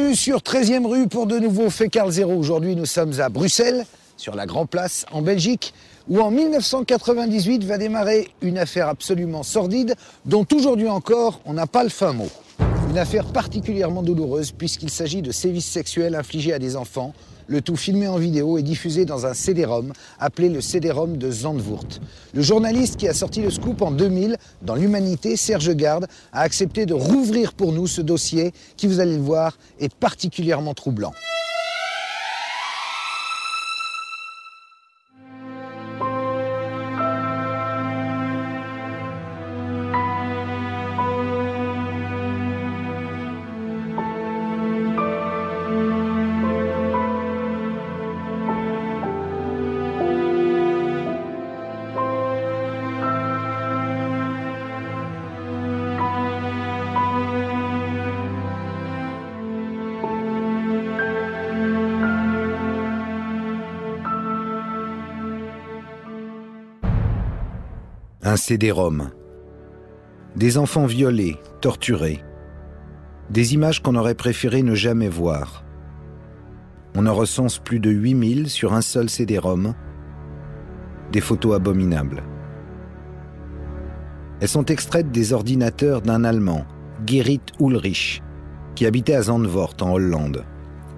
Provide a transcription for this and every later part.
Bienvenue sur 13e rue pour de nouveaux faits Carl Zéro. Aujourd'hui, nous sommes à Bruxelles, sur la Grand Place, en Belgique, où en 1998 va démarrer une affaire absolument sordide, dont aujourd'hui encore, on n'a pas le fin mot. Une affaire particulièrement douloureuse, puisqu'il s'agit de sévices sexuels infligés à des enfants, le tout filmé en vidéo et diffusé dans un CD-ROM, appelé le CD-ROM de Zandvoort. Le journaliste qui a sorti le scoop en 2000, dans l'Humanité, Serge Garde, a accepté de rouvrir pour nous ce dossier, qui, vous allez le voir, est particulièrement troublant. Un CD-ROM. Des enfants violés, torturés. Des images qu'on aurait préféré ne jamais voir. On en recense plus de 8000 sur un seul CD-ROM. Des photos abominables. Elles sont extraites des ordinateurs d'un Allemand, Gerrit Ulrich, qui habitait à Zandvoort, en Hollande.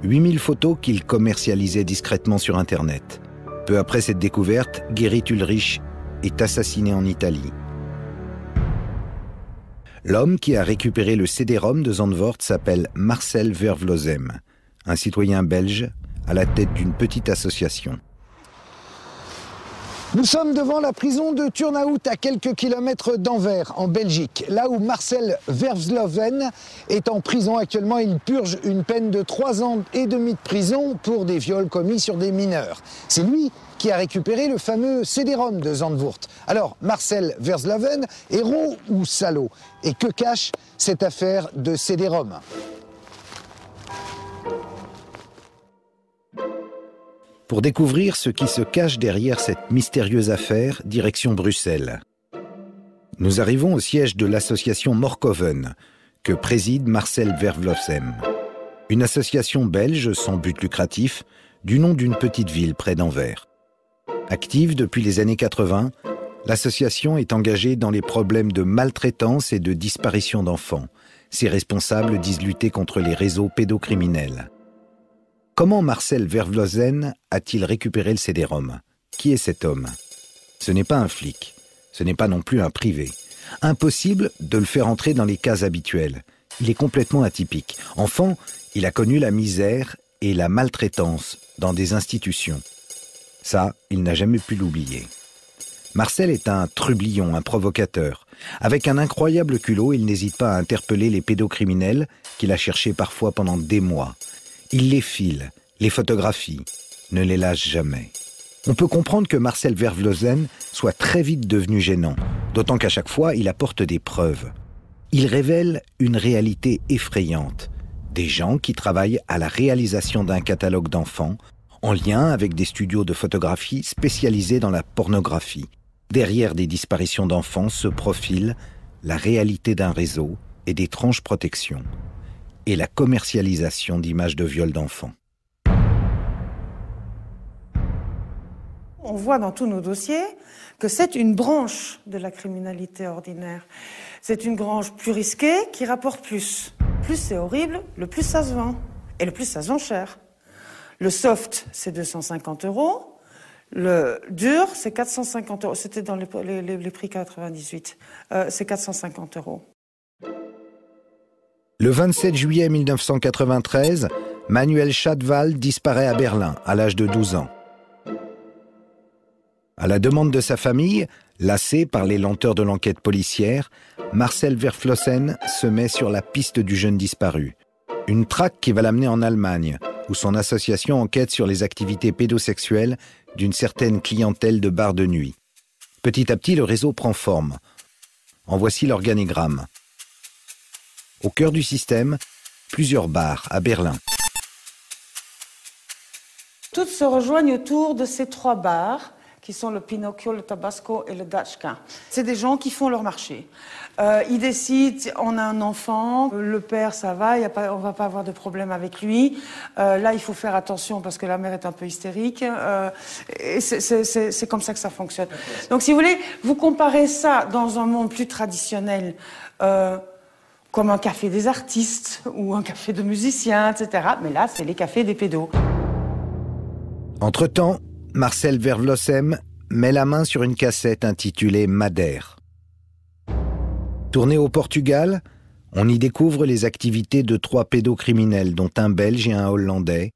8000 photos qu'il commercialisait discrètement sur Internet. Peu après cette découverte, Gerrit Ulrich est assassiné en Italie. L'homme qui a récupéré le CD-ROM de Zandvoort s'appelle Marcel Vervlossem, un citoyen belge à la tête d'une petite association. Nous sommes devant la prison de Turnhout, à quelques kilomètres d'Anvers, en Belgique. Là où Marcel Vervlossem est en prison actuellement, il purge une peine de 3 ans et demi de prison pour des viols commis sur des mineurs. C'est lui qui a récupéré le fameux CD-ROM de Zandvoort. Alors, Marcel Vervlossem, héros ou salaud? Et que cache cette affaire de CD-ROM? Pour découvrir ce qui se cache derrière cette mystérieuse affaire, direction Bruxelles. Nous arrivons au siège de l'association Morkoven, que préside Marcel Vervlossem. Une association belge sans but lucratif, du nom d'une petite ville près d'Anvers. Active depuis les années 80, l'association est engagée dans les problèmes de maltraitance et de disparition d'enfants. Ses responsables disent lutter contre les réseaux pédocriminels. Comment Marcel Vervlossem a-t-il récupéré le CD-ROM? Qui est cet homme? Ce n'est pas un flic, ce n'est pas non plus un privé. Impossible de le faire entrer dans les cases habituelles. Il est complètement atypique. Enfant, il a connu la misère et la maltraitance dans des institutions. Ça, il n'a jamais pu l'oublier. Marcel est un trublion, un provocateur. Avec un incroyable culot, il n'hésite pas à interpeller les pédocriminels qu'il a cherchés parfois pendant des mois. Il les file, les photographie, ne les lâche jamais. On peut comprendre que Marcel Vervlossem soit très vite devenu gênant, d'autant qu'à chaque fois, il apporte des preuves. Il révèle une réalité effrayante. Des gens qui travaillent à la réalisation d'un catalogue d'enfants, en lien avec des studios de photographie spécialisés dans la pornographie. Derrière des disparitions d'enfants se profile la réalité d'un réseau et d'étranges protections, et la commercialisation d'images de viol d'enfants. On voit dans tous nos dossiers que c'est une branche de la criminalité ordinaire. C'est une branche plus risquée qui rapporte plus. Plus c'est horrible, le plus ça se vend. Et le plus ça se vend cher. Le soft, c'est 250 €. Le dur, c'est 450 €. C'était dans les prix 98. C'est 450 €. Le 27 juillet 1993, Manuel Schadwald disparaît à Berlin, à l'âge de 12 ans. À la demande de sa famille, lassé par les lenteurs de l'enquête policière, Marcel Vervlossem se met sur la piste du jeune disparu. Une traque qui va l'amener en Allemagne, où son association enquête sur les activités pédosexuelles d'une certaine clientèle de bars de nuit. Petit à petit, le réseau prend forme. En voici l'organigramme. Au cœur du système, plusieurs bars à Berlin. Toutes se rejoignent autour de ces 3 bars, qui qui sont le Pinocchio, le Tabasco et le Dachka. C'est des gens qui font leur marché. Ils décident, on a un enfant, le père ça va, on va pas avoir de problème avec lui. Là, il faut faire attention parce que la mère est un peu hystérique. Et c'est comme ça que ça fonctionne. Donc, si vous voulez, vous comparez ça dans un monde plus traditionnel, comme un café des artistes ou un café de musiciens, etc. Mais là, c'est les cafés des pédos. Entre-temps, Marcel Vervlossem met la main sur une cassette intitulée Madère. Tournée au Portugal, on y découvre les activités de 3 pédocriminels, dont un Belge et un Hollandais,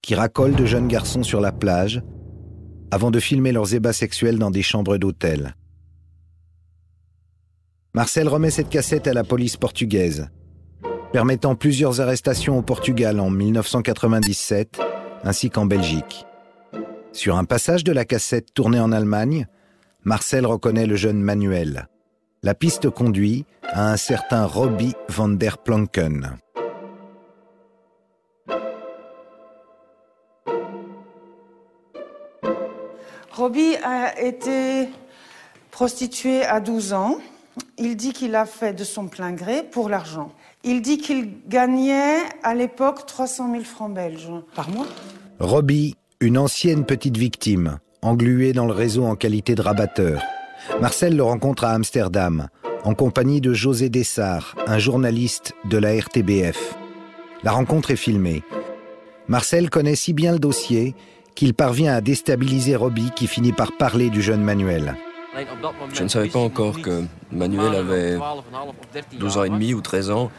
qui racolent de jeunes garçons sur la plage avant de filmer leurs ébats sexuels dans des chambres d'hôtel. Marcel remet cette cassette à la police portugaise, permettant plusieurs arrestations au Portugal en 1997, ainsi qu'en Belgique. Sur un passage de la cassette tournée en Allemagne, Marcel reconnaît le jeune Manuel. La piste conduit à un certain Robbie van der Planken. Robbie a été prostitué à 12 ans. Il dit qu'il a fait de son plein gré pour l'argent. Il dit qu'il gagnait à l'époque 300 000 francs belges par mois. Robbie, une ancienne petite victime, engluée dans le réseau en qualité de rabatteur. Marcel le rencontre à Amsterdam, en compagnie de José Dessart, un journaliste de la RTBF. La rencontre est filmée. Marcel connaît si bien le dossier qu'il parvient à déstabiliser Robbie qui finit par parler du jeune Manuel. Je ne savais pas encore que Manuel avait 12 ans et demi ou 13 ans,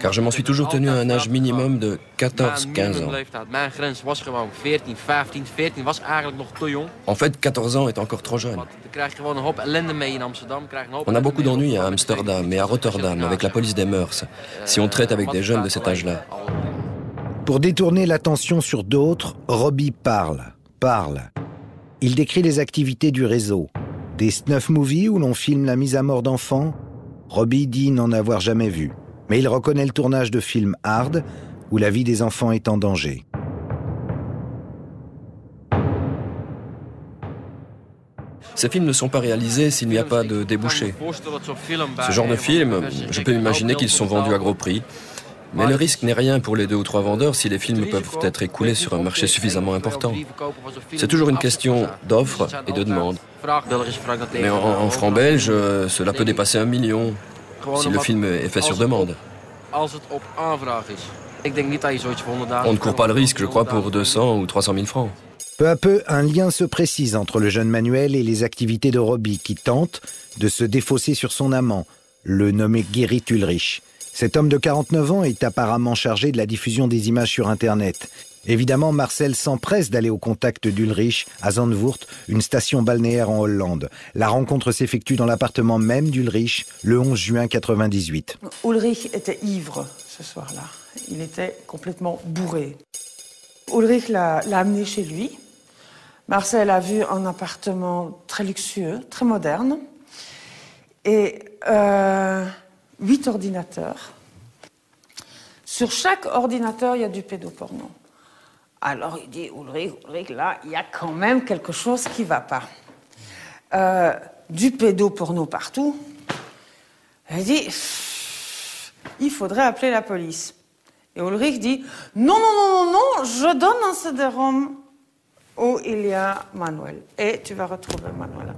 car je m'en suis toujours tenu à un âge minimum de 14-15 ans. En fait, 14 ans est encore trop jeune. On a beaucoup d'ennuis à Amsterdam et à Rotterdam avec la police des mœurs, si on traite avec des jeunes de cet âge-là. Pour détourner l'attention sur d'autres, Robbie parle. Il décrit les activités du réseau. Des snuff movies où l'on filme la mise à mort d'enfants, Robbie dit n'en avoir jamais vu. Mais il reconnaît le tournage de films hard où la vie des enfants est en danger. Ces films ne sont pas réalisés s'il n'y a pas de débouché. Ce genre de films, je peux imaginer qu'ils sont vendus à gros prix. Mais le risque n'est rien pour les 2 ou 3 vendeurs si les films peuvent être écoulés sur un marché suffisamment important. C'est toujours une question d'offre et de demande. Mais en francs belges, cela peut dépasser 1 million si le film est fait sur demande. On ne court pas le risque, je crois, pour 200 ou 300 000 francs. Peu à peu, un lien se précise entre le jeune Manuel et les activités de Robbie qui tente de se défausser sur son amant, le nommé Gerrit Ulrich. Cet homme de 49 ans est apparemment chargé de la diffusion des images sur Internet. Évidemment, Marcel s'empresse d'aller au contact d'Ulrich à Zandvoort, une station balnéaire en Hollande. La rencontre s'effectue dans l'appartement même d'Ulrich le 11 juin 1998. Ulrich était ivre ce soir-là. Il était complètement bourré. Ulrich l'a amené chez lui. Marcel a vu un appartement très luxueux, très moderne. Et 8 ordinateurs. Sur chaque ordinateur, il y a du pédoporno. Alors il dit, Ulrich, là, il y a quand même quelque chose qui ne va pas. Du pédoporno partout. Il dit, il faudrait appeler la police. Et Ulrich dit, non, je donne un CD-ROM où il y a Manuel. Et tu vas retrouver Manuel.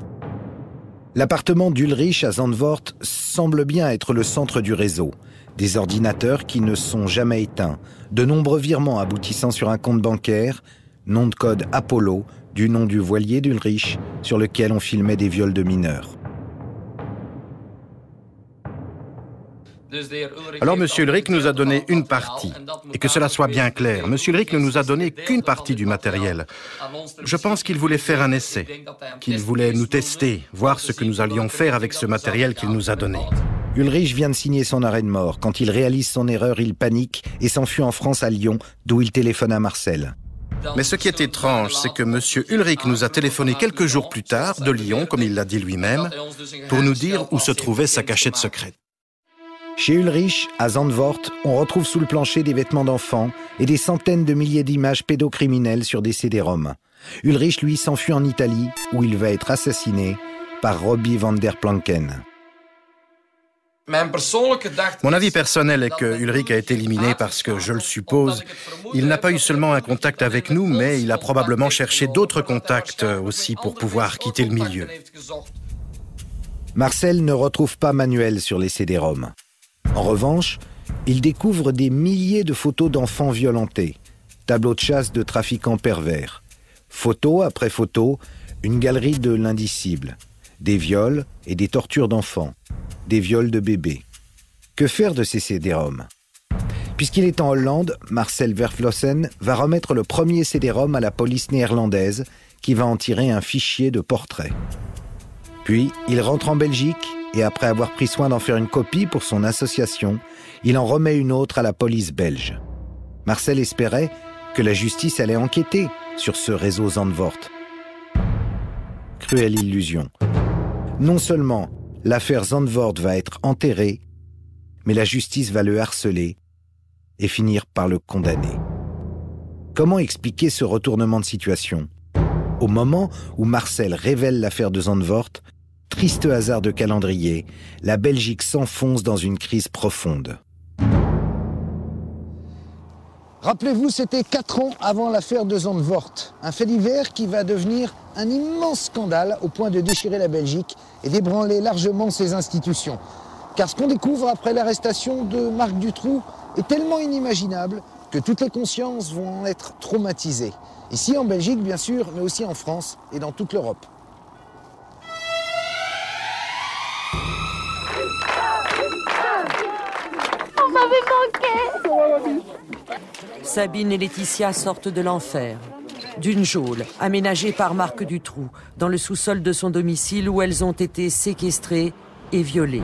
L'appartement d'Ulrich à Zandvoort semble bien être le centre du réseau. Des ordinateurs qui ne sont jamais éteints, de nombreux virements aboutissant sur un compte bancaire, nom de code Apollo, du nom du voilier d'Ulrich, sur lequel on filmait des viols de mineurs. Alors M. Ulrich nous a donné une partie. Et que cela soit bien clair, M. Ulrich ne nous a donné qu'une partie du matériel. Je pense qu'il voulait faire un essai, qu'il voulait nous tester, voir ce que nous allions faire avec ce matériel qu'il nous a donné. Ulrich vient de signer son arrêt de mort. Quand il réalise son erreur, il panique et s'enfuit en France à Lyon, d'où il téléphone à Marcel. Mais ce qui est étrange, c'est que M. Ulrich nous a téléphoné quelques jours plus tard, de Lyon, comme il l'a dit lui-même, pour nous dire où se trouvait sa cachette secrète. Chez Ulrich, à Zandvoort, on retrouve sous le plancher des vêtements d'enfants et des centaines de milliers d'images pédocriminelles sur des CD-ROM. Ulrich, lui, s'enfuit en Italie, où il va être assassiné par Robbie van der Planken. Mon avis personnel est que Ulrich a été éliminé parce que, je le suppose, il n'a pas eu seulement un contact avec nous, mais il a probablement cherché d'autres contacts aussi pour pouvoir quitter le milieu. Marcel ne retrouve pas Manuel sur les CD-ROM. En revanche, il découvre des milliers de photos d'enfants violentés, tableaux de chasse de trafiquants pervers. Photo après photo, une galerie de l'indicible, des viols et des tortures d'enfants, des viols de bébés. Que faire de ces CD-ROM ? Puisqu'il est en Hollande, Marcel Vervlossen va remettre le premier CD-ROM à la police néerlandaise qui va en tirer un fichier de portrait. Puis, il rentre en Belgique et après avoir pris soin d'en faire une copie pour son association, il en remet une autre à la police belge. Marcel espérait que la justice allait enquêter sur ce réseau Zandvoort. Cruelle illusion. Non seulement l'affaire Zandvoort va être enterrée, mais la justice va le harceler et finir par le condamner. Comment expliquer ce retournement de situation ? Au moment où Marcel révèle l'affaire de Zandvoort, triste hasard de calendrier, la Belgique s'enfonce dans une crise profonde. Rappelez-vous, c'était 4 ans avant l'affaire de Zandvoort. Un fait divers qui va devenir un immense scandale au point de déchirer la Belgique et d'ébranler largement ses institutions. Car ce qu'on découvre après l'arrestation de Marc Dutroux est tellement inimaginable que toutes les consciences vont en être traumatisées. Ici en Belgique, bien sûr, mais aussi en France et dans toute l'Europe. On m'avait manqué. Sabine et Laetitia sortent de l'enfer, d'une geôle aménagée par Marc Dutroux, dans le sous-sol de son domicile où elles ont été séquestrées et violées.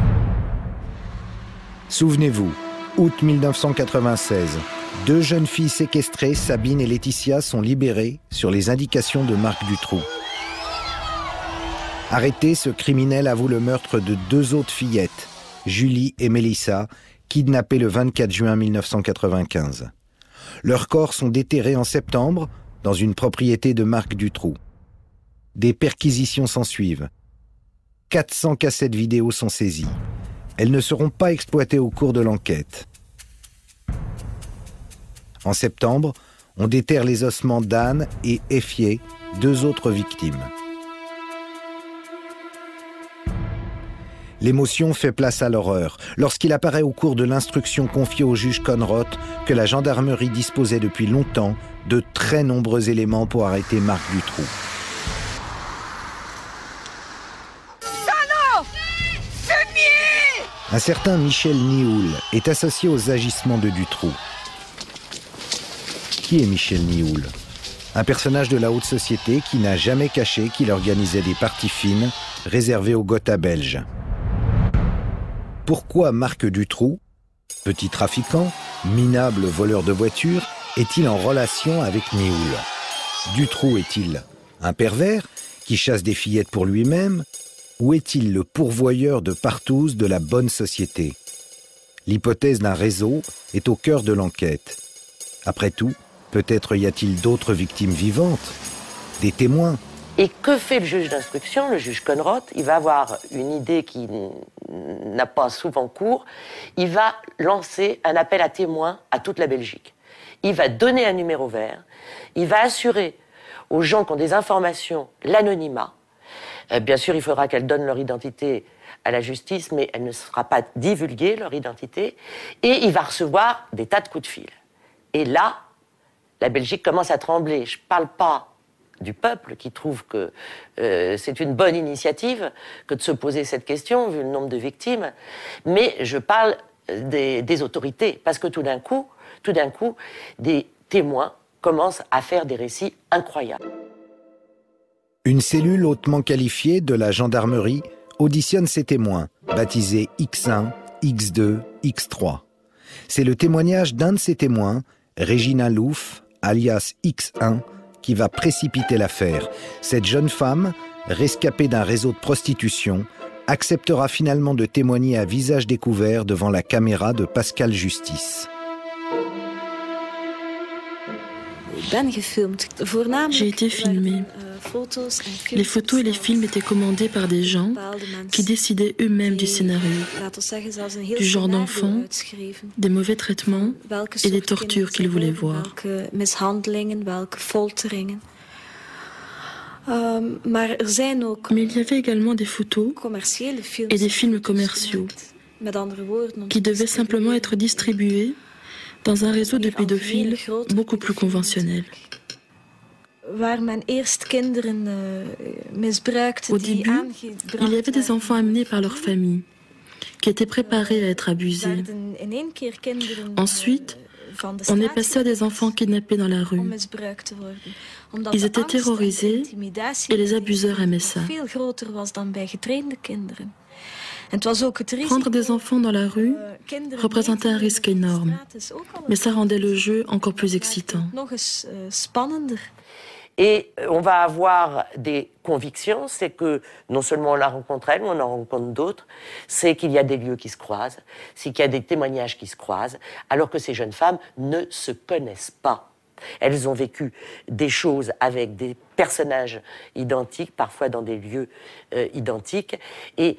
Souvenez-vous, août 1996, 2 jeunes filles séquestrées, Sabine et Laetitia, sont libérées sur les indications de Marc Dutroux. Arrêté, ce criminel avoue le meurtre de 2 autres fillettes, Julie et Mélissa, kidnappées le 24 juin 1995. Leurs corps sont déterrés en septembre dans une propriété de Marc Dutroux. Des perquisitions s'ensuivent. 400 cassettes vidéo sont saisies. Elles ne seront pas exploitées au cours de l'enquête. En septembre, on déterre les ossements d'Anne et Effier, 2 autres victimes. L'émotion fait place à l'horreur lorsqu'il apparaît au cours de l'instruction confiée au juge Conrot que la gendarmerie disposait depuis longtemps de très nombreux éléments pour arrêter Marc Dutroux. Un certain Michel Nioul est associé aux agissements de Dutroux. Qui est Michel Nioul ? Un personnage de la haute société qui n'a jamais caché qu'il organisait des parties fines réservées aux Gotha belges. Pourquoi Marc Dutroux, petit trafiquant, minable voleur de voitures, est-il en relation avec Nioul ? Dutroux est-il un pervers qui chasse des fillettes pour lui-même ? Ou est-il le pourvoyeur de partous de la bonne société ? L'hypothèse d'un réseau est au cœur de l'enquête. Après tout, peut-être y a-t-il d'autres victimes vivantes, des témoins. Et que fait le juge d'instruction, le juge Conrot ? Il va avoir une idée qui n'a pas souvent cours. Il va lancer un appel à témoins à toute la Belgique. Il va donner un numéro vert. Il va assurer aux gens qui ont des informations l'anonymat. Bien sûr, il faudra qu'elles donnent leur identité à la justice, mais elle ne sera pas divulguée, leur identité. Et il va recevoir des tas de coups de fil. Et là, la Belgique commence à trembler. Je ne parle pas du peuple qui trouve que c'est une bonne initiative que de se poser cette question, vu le nombre de victimes, mais je parle des autorités, parce que tout d'un coup, des témoins commencent à faire des récits incroyables. Une cellule hautement qualifiée de la gendarmerie auditionne ces témoins, baptisés X1, X2, X3. C'est le témoignage d'un de ces témoins, Regina Louf, alias X1, qui va précipiter l'affaire. Cette jeune femme, rescapée d'un réseau de prostitution, acceptera finalement de témoigner à visage découvert devant la caméra de Pascal Justice. J'ai été filmée. Les photos et les films étaient commandés par des gens qui décidaient eux-mêmes du scénario, du genre d'enfants, des mauvais traitements et des tortures qu'ils voulaient voir. Mais il y avait également des photos et des films commerciaux qui devaient simplement être distribués dans un réseau de pédophiles beaucoup plus conventionnel. Au début, il y avait des enfants amenés par leur famille, qui étaient préparés à être abusés. Ensuite, on est passé à des enfants kidnappés dans la rue. Ils étaient terrorisés et les abuseurs aimaient ça. Prendre des enfants dans la rue représentait un risque énorme, mais ça rendait le jeu encore plus excitant. Et on va avoir des convictions, c'est que non seulement on la rencontre elle, mais on en rencontre d'autres, c'est qu'il y a des lieux qui se croisent, c'est qu'il y a des témoignages qui se croisent, alors que ces jeunes femmes ne se connaissent pas. Elles ont vécu des choses avec des personnages identiques, parfois dans des lieux identiques, et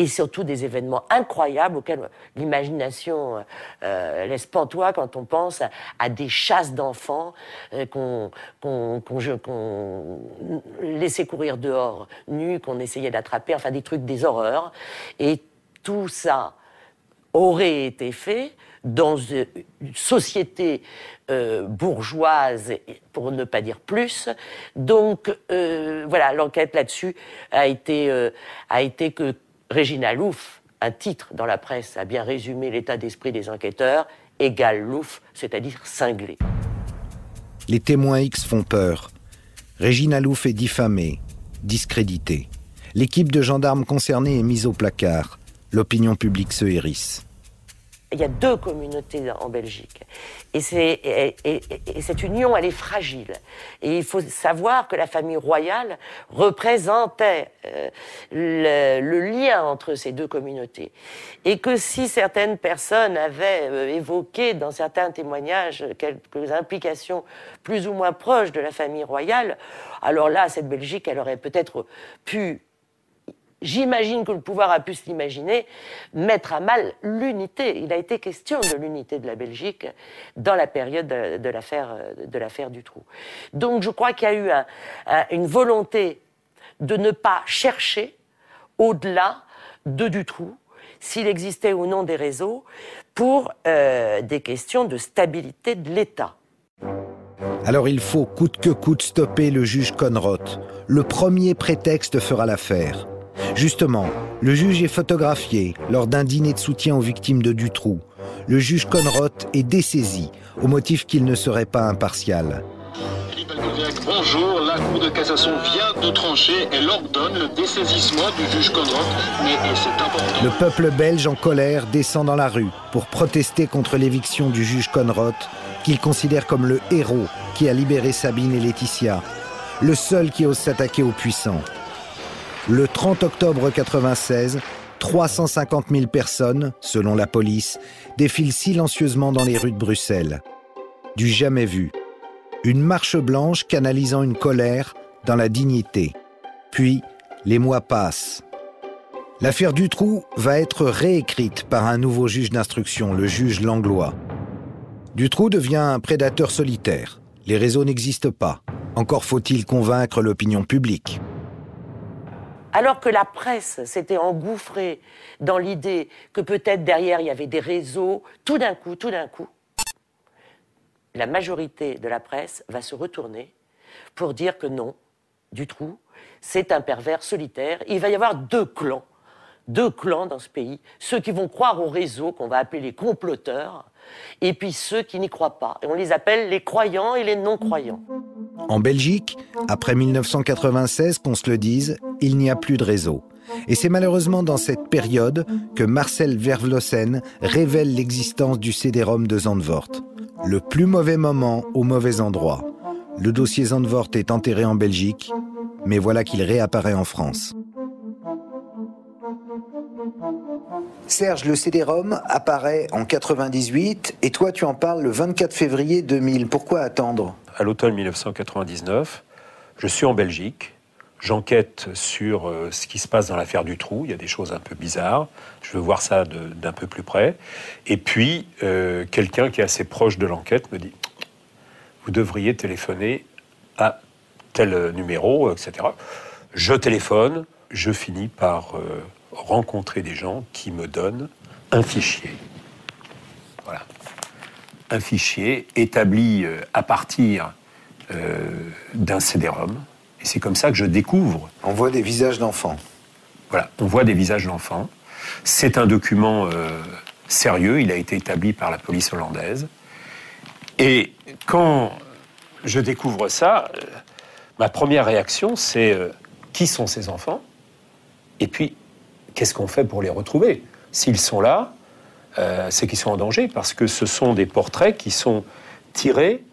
surtout des événements incroyables auxquels l'imagination laisse pantois quand on pense à des chasses d'enfants qu'on laissait courir dehors nus, qu'on essayait d'attraper, enfin des trucs, des horreurs. Et tout ça aurait été fait dans une société bourgeoise, pour ne pas dire plus. Donc, voilà, l'enquête là-dessus a été que Régina Louf, un titre dans la presse a bien résumé l'état d'esprit des enquêteurs, égale Louf, c'est-à-dire cinglé. Les témoins X font peur. Régina Louf est diffamée, discréditée. L'équipe de gendarmes concernée est mise au placard. L'opinion publique se hérisse. Il y a deux communautés en Belgique. Et cette union, elle est fragile. Et il faut savoir que la famille royale représentait le lien entre ces deux communautés. Et que si certaines personnes avaient évoqué dans certains témoignages quelques implications plus ou moins proches de la famille royale, alors là, cette Belgique, elle aurait peut-être pu... J'imagine que le pouvoir a pu se l'imaginer, mettre à mal l'unité. Il a été question de l'unité de la Belgique dans la période de l'affaire Dutroux. Donc je crois qu'il y a eu une volonté de ne pas chercher au-delà de Dutroux, s'il existait ou non des réseaux, pour des questions de stabilité de l'État. Alors il faut coûte que coûte stopper le juge Conrot. Le premier prétexte fera l'affaire. Justement, le juge est photographié lors d'un dîner de soutien aux victimes de Dutroux. Le juge Conrot est dessaisi, au motif qu'il ne serait pas impartial. Bonjour, la Cour de cassation vient de trancher. Elle ordonne le dessaisissement du juge Conrot, mais c'est important. Le peuple belge en colère descend dans la rue pour protester contre l'éviction du juge Conrot, qu'il considère comme le héros qui a libéré Sabine et Laetitia, le seul qui ose s'attaquer aux puissants. Le 30 octobre 1996, 350 000 personnes, selon la police, défilent silencieusement dans les rues de Bruxelles. Du jamais vu. Une marche blanche canalisant une colère dans la dignité. Puis, les mois passent. L'affaire Dutroux va être réécrite par un nouveau juge d'instruction, le juge Langlois. Dutroux devient un prédateur solitaire. Les réseaux n'existent pas. Encore faut-il convaincre l'opinion publique. Alors que la presse s'était engouffrée dans l'idée que peut-être derrière il y avait des réseaux, tout d'un coup, la majorité de la presse va se retourner pour dire que non, Dutroux, c'est un pervers solitaire. Il va y avoir deux clans dans ce pays, ceux qui vont croire aux réseaux, qu'on va appeler les comploteurs, et puis ceux qui n'y croient pas. Et on les appelle les croyants et les non-croyants. En Belgique, après 1996, qu'on se le dise, il n'y a plus de réseau. Et c'est malheureusement dans cette période que Marcel Vervlossen révèle l'existence du CD-ROM de Zandvoort. Le plus mauvais moment au mauvais endroit. Le dossier Zandvoort est enterré en Belgique, mais voilà qu'il réapparaît en France. Serge, le CD-ROM apparaît en 98 et toi tu en parles le 24 février 2000. Pourquoi attendre ? À l'automne 1999, je suis en Belgique. J'enquête sur ce qui se passe dans l'affaire Dutroux. Il y a des choses un peu bizarres. Je veux voir ça d'un peu plus près. Et puis, quelqu'un qui est assez proche de l'enquête me dit « Vous devriez téléphoner à tel numéro, etc. » Je téléphone. Je finis par rencontrer des gens qui me donnent un fichier. Voilà. Un fichier établi à partir d'un CD-ROM. Et c'est comme ça que je découvre. On voit des visages d'enfants. Voilà, on voit des visages d'enfants. C'est un document sérieux, il a été établi par la police hollandaise. Et quand je découvre ça, ma première réaction, c'est qui sont ces enfants ? Et puis, qu'est-ce qu'on fait pour les retrouver ? S'ils sont là, c'est qu'ils sont en danger, parce que ce sont des portraits qui sont tirés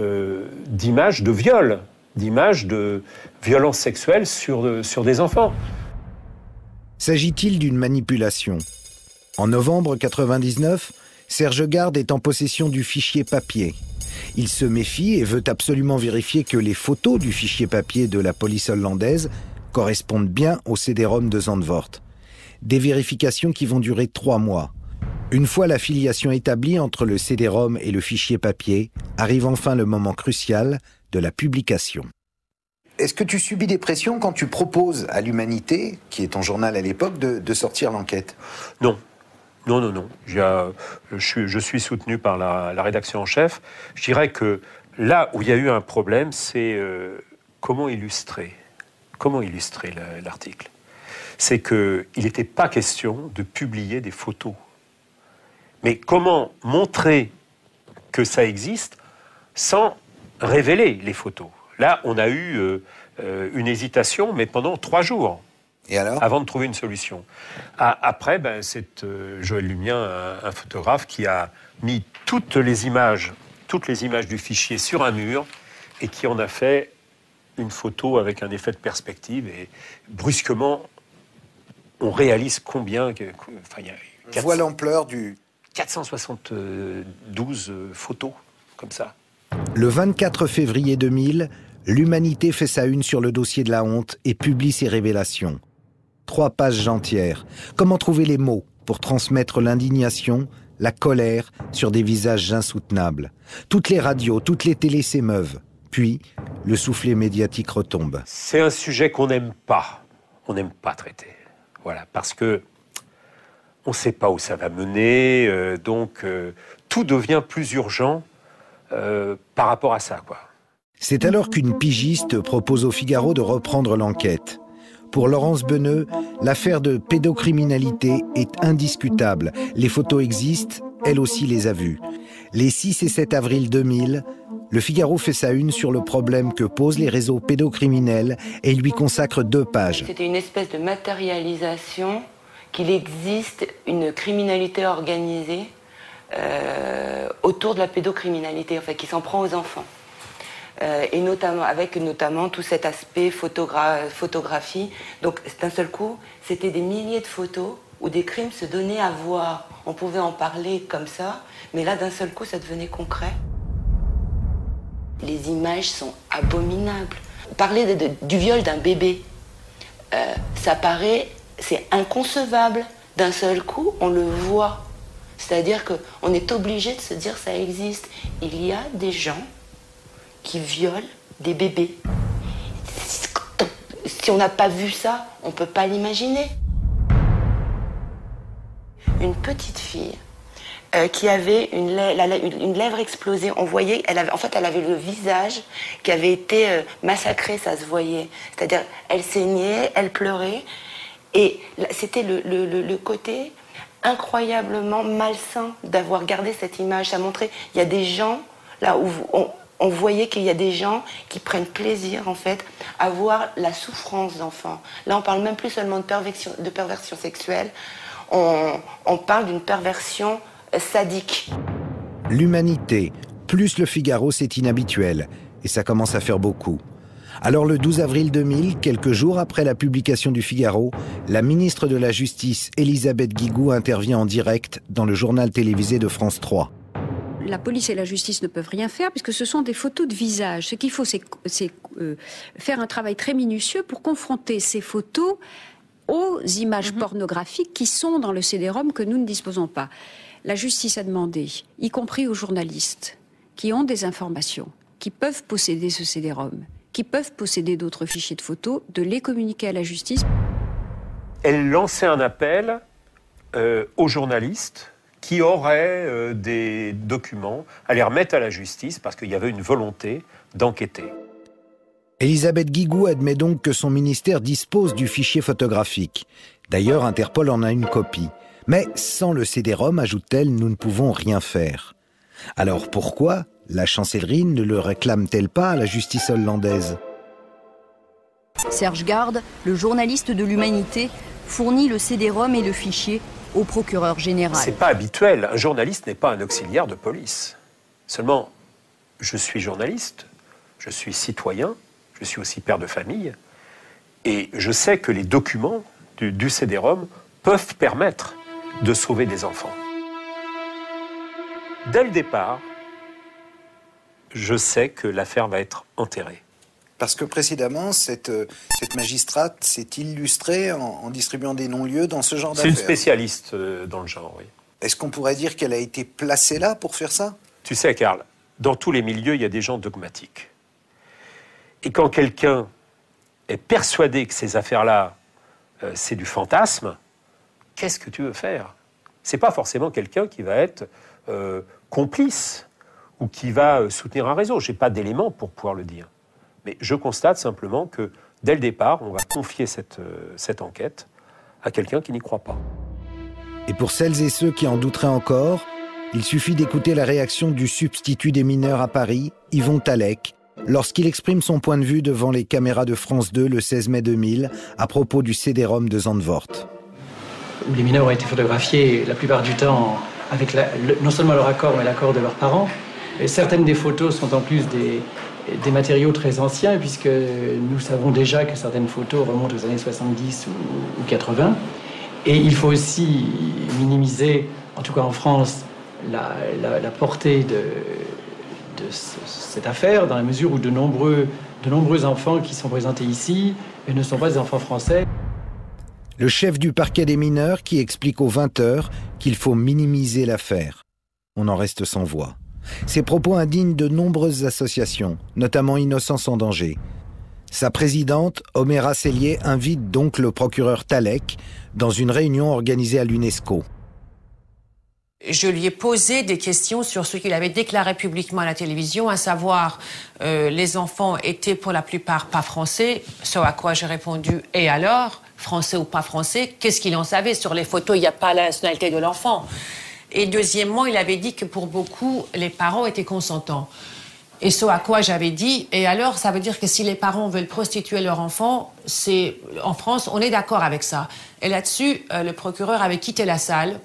d'images de viol, d'images de violences sexuelles sur des enfants. S'agit-il d'une manipulation ? En novembre 1999, Serge Garde est en possession du fichier papier. Il se méfie et veut absolument vérifier que les photos du fichier papier de la police hollandaise correspondent bien au CD-ROM de Zandvoort. Des vérifications qui vont durer 3 mois. Une fois la filiation établie entre le CD-ROM et le fichier papier, arrive enfin le moment crucial de la publication. Est-ce que tu subis des pressions quand tu proposes à l'Humanité, qui est ton journal à l'époque, de sortir l'enquête ? Non. Non. Je suis soutenu par la rédaction en chef. Je dirais que là où il y a eu un problème, c'est comment illustrer l'article. C'est qu'il n'était pas question de publier des photos. Mais comment montrer que ça existe sans révéler les photos ? Là, on a eu une hésitation, mais pendant 3 jours. Et alors ? Avant de trouver une solution. Après, c'est Joël Lumien, un photographe, qui a mis toutes les images du fichier sur un mur et qui en a fait une photo avec un effet de perspective. Et brusquement, on réalise combien... On voit l'ampleur du... 472 photos, comme ça. Le 24 février 2000, l'Humanité fait sa une sur le dossier de la honte et publie ses révélations. 3 pages entières. Comment trouver les mots pour transmettre l'indignation, la colère sur des visages insoutenables. Toutes les radios, toutes les télés s'émeuvent. Puis, le soufflet médiatique retombe. C'est un sujet qu'on n'aime pas. On n'aime pas traiter. Voilà, parce que on ne sait pas où ça va mener, donc tout devient plus urgent par rapport à ça, quoi. C'est alors qu'une pigiste propose au Figaro de reprendre l'enquête. Pour Laurence Beneux, l'affaire de pédocriminalité est indiscutable. Les photos existent, elle aussi les a vues. Les 6 et 7 avril 2000, le Figaro fait sa une sur le problème que posent les réseaux pédocriminels et lui consacre 2 pages. C'était une espèce de matérialisation qu'il existe une criminalité organisée autour de la pédocriminalité, en fait, qui s'en prend aux enfants. Et notamment tout cet aspect photographie. Donc d'un seul coup, c'était des milliers de photos où des crimes se donnaient à voir. On pouvait en parler comme ça, mais là d'un seul coup, ça devenait concret. Les images sont abominables. Parler du viol d'un bébé, ça paraît, c'est inconcevable. D'un seul coup, on le voit. C'est-à-dire qu'on est obligé de se dire ça existe. Il y a des gens qui violent des bébés. Si on n'a pas vu ça, on ne peut pas l'imaginer. Une petite fille qui avait une lèvre explosée, on voyait, elle avait le visage qui avait été massacré, ça se voyait. C'est-à-dire, elle saignait, elle pleurait, et c'était le côté incroyablement malsain d'avoir gardé cette image. Ça montrait, il y a des gens là où on voyait qu'il y a des gens qui prennent plaisir, en fait, à voir la souffrance d'enfants. Là, on parle même plus seulement de perversion sexuelle, on parle d'une perversion sadique. L'Humanité, plus le Figaro, c'est inhabituel, et ça commence à faire beaucoup. Alors le 12 avril 2000, quelques jours après la publication du Figaro, la ministre de la Justice, Elisabeth Guigou, intervient en direct dans le journal télévisé de France 3. La police et la justice ne peuvent rien faire puisque ce sont des photos de visage. Ce qu'il faut, c'est faire un travail très minutieux pour confronter ces photos aux images pornographiques qui sont dans le CD-ROM que nous ne disposons pas. La justice a demandé, y compris aux journalistes qui ont des informations, qui peuvent posséder ce CD-ROM, qui peuvent posséder d'autres fichiers de photos, de les communiquer à la justice. Elle lançait un appel aux journalistes qui auraient des documents à les remettre à la justice parce qu'il y avait une volonté d'enquêter. Elisabeth Guigou admet donc que son ministère dispose du fichier photographique. D'ailleurs, Interpol en a une copie. Mais sans le CD-ROM, ajoute-t-elle, nous ne pouvons rien faire. Alors pourquoi la chancellerie ne le réclame-t-elle pas à la justice hollandaise ? Serge Garde, le journaliste de l'Humanité, fournit le CD-ROM et le fichier au procureur général. C'est pas habituel. Un journaliste n'est pas un auxiliaire de police. Seulement, je suis journaliste, je suis citoyen, je suis aussi père de famille, et je sais que les documents du CD-ROM peuvent permettre de sauver des enfants. Dès le départ, je sais que l'affaire va être enterrée. Parce que précédemment, cette magistrate s'est illustrée en distribuant des non-lieux dans ce genre d'affaires. C'est une spécialiste dans le genre, oui. Est-ce qu'on pourrait dire qu'elle a été placée là pour faire ça ? Tu sais, Karl, dans tous les milieux, il y a des gens dogmatiques. Et quand quelqu'un est persuadé que ces affaires-là, c'est du fantasme, qu'est-ce que tu veux faire ? C'est pas forcément quelqu'un qui va être complice ou qui va soutenir un réseau. J'ai pas d'éléments pour pouvoir le dire. Mais je constate simplement que, dès le départ, on va confier cette enquête à quelqu'un qui n'y croit pas. Et pour celles et ceux qui en douteraient encore, il suffit d'écouter la réaction du substitut des mineurs à Paris, Yvon Talec, lorsqu'il exprime son point de vue devant les caméras de France 2 le 16 mai 2000 à propos du CD-ROM de Zandvoort. Où les mineurs ont été photographiés la plupart du temps avec non seulement leur accord, mais l'accord de leurs parents. Et certaines des photos sont en plus des matériaux très anciens, puisque nous savons déjà que certaines photos remontent aux années 70 ou 80. Et il faut aussi minimiser, en tout cas en France, la portée de cette affaire, dans la mesure où de nombreux enfants qui sont présentés ici ne sont pas des enfants français. Le chef du parquet des mineurs qui explique aux 20h qu'il faut minimiser l'affaire. On en reste sans voix. Ces propos indignent de nombreuses associations, notamment Innocence en danger. Sa présidente, Oméra Sellier, invite donc le procureur Talec dans une réunion organisée à l'UNESCO. Je lui ai posé des questions sur ce qu'il avait déclaré publiquement à la télévision, à savoir les enfants étaient pour la plupart pas français, ce à quoi j'ai répondu « et alors ?» Français ou pas français, qu'est-ce qu'il en savait? Sur les photos, il n'y a pas la nationalité de l'enfant. Et deuxièmement, il avait dit que pour beaucoup, les parents étaient consentants. Et ce à quoi j'avais dit, et alors, ça veut dire que si les parents veulent prostituer leur enfant, en France, on est d'accord avec ça. Et là-dessus, le procureur avait quitté la salle,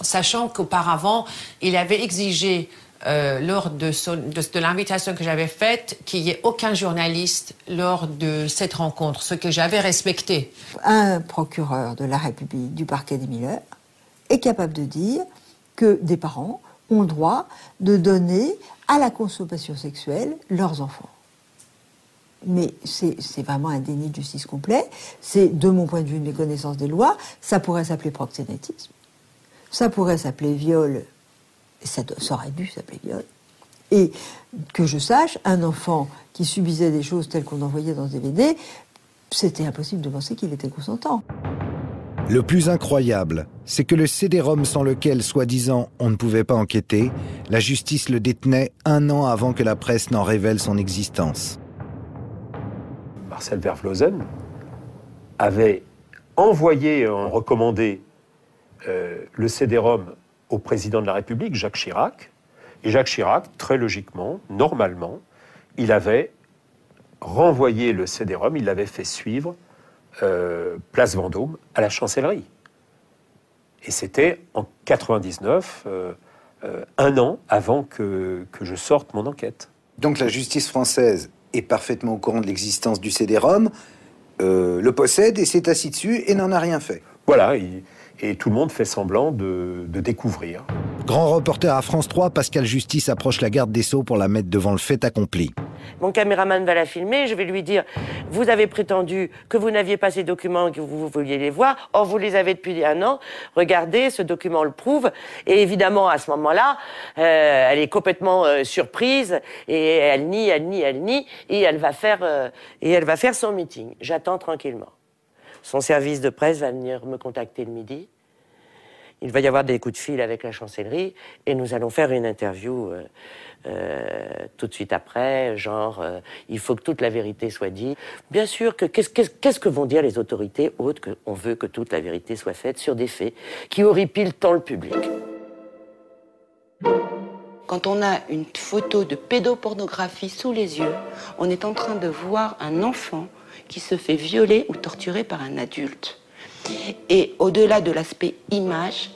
sachant qu'auparavant, il avait exigé, lors de l'invitation que j'avais faite, qu'il n'y ait aucun journaliste lors de cette rencontre, ce que j'avais respecté. Un procureur de la République du parquet des mineurs est capable de dire que des parents ont le droit de donner à la consommation sexuelle leurs enfants. Mais c'est vraiment un déni de justice complet. C'est, de mon point de vue, une méconnaissance des lois. Ça pourrait s'appeler proxénétisme. Ça pourrait s'appeler viol. Et ça aurait dû s'appeler viol. Et que je sache, un enfant qui subissait des choses telles qu'on envoyait dans des DVD, c'était impossible de penser qu'il était consentant. Le plus incroyable, c'est que le CD-ROM sans lequel, soi-disant, on ne pouvait pas enquêter, la justice le détenait 1 an avant que la presse n'en révèle son existence. Marcel Vervlozen avait envoyé, recommandé le CD-ROM au président de la République, Jacques Chirac. Et Jacques Chirac, très logiquement, normalement, il avait renvoyé le CD-ROM, il l'avait fait suivre Place Vendôme, à la chancellerie. Et c'était en 99, 1 an avant que je sorte mon enquête. Donc la justice française est parfaitement au courant de l'existence du CD-ROM, le possède et s'est assis dessus et n'en a rien fait. Voilà, et tout le monde fait semblant de découvrir. Grand reporter à France 3, Pascal Justice approche la garde des Sceaux pour la mettre devant le fait accompli. Mon caméraman va la filmer, je vais lui dire « Vous avez prétendu que vous n'aviez pas ces documents et que vous vouliez les voir. Or, vous les avez depuis 1 an. Regardez, ce document le prouve. » Et évidemment, à ce moment-là, elle est complètement surprise et elle nie, et elle va faire son meeting. J'attends tranquillement. Son service de presse va venir me contacter le midi. Il va y avoir des coups de fil avec la chancellerie et nous allons faire une interview tout de suite après, genre il faut que toute la vérité soit dite. Bien sûr, qu'est-ce que vont dire les autorités autres qu'on veut que toute la vérité soit faite sur des faits qui horripilent tant le public. Quand on a une photo de pédopornographie sous les yeux, on est en train de voir un enfant qui se fait violer ou torturer par un adulte. Et au-delà de l'aspect image,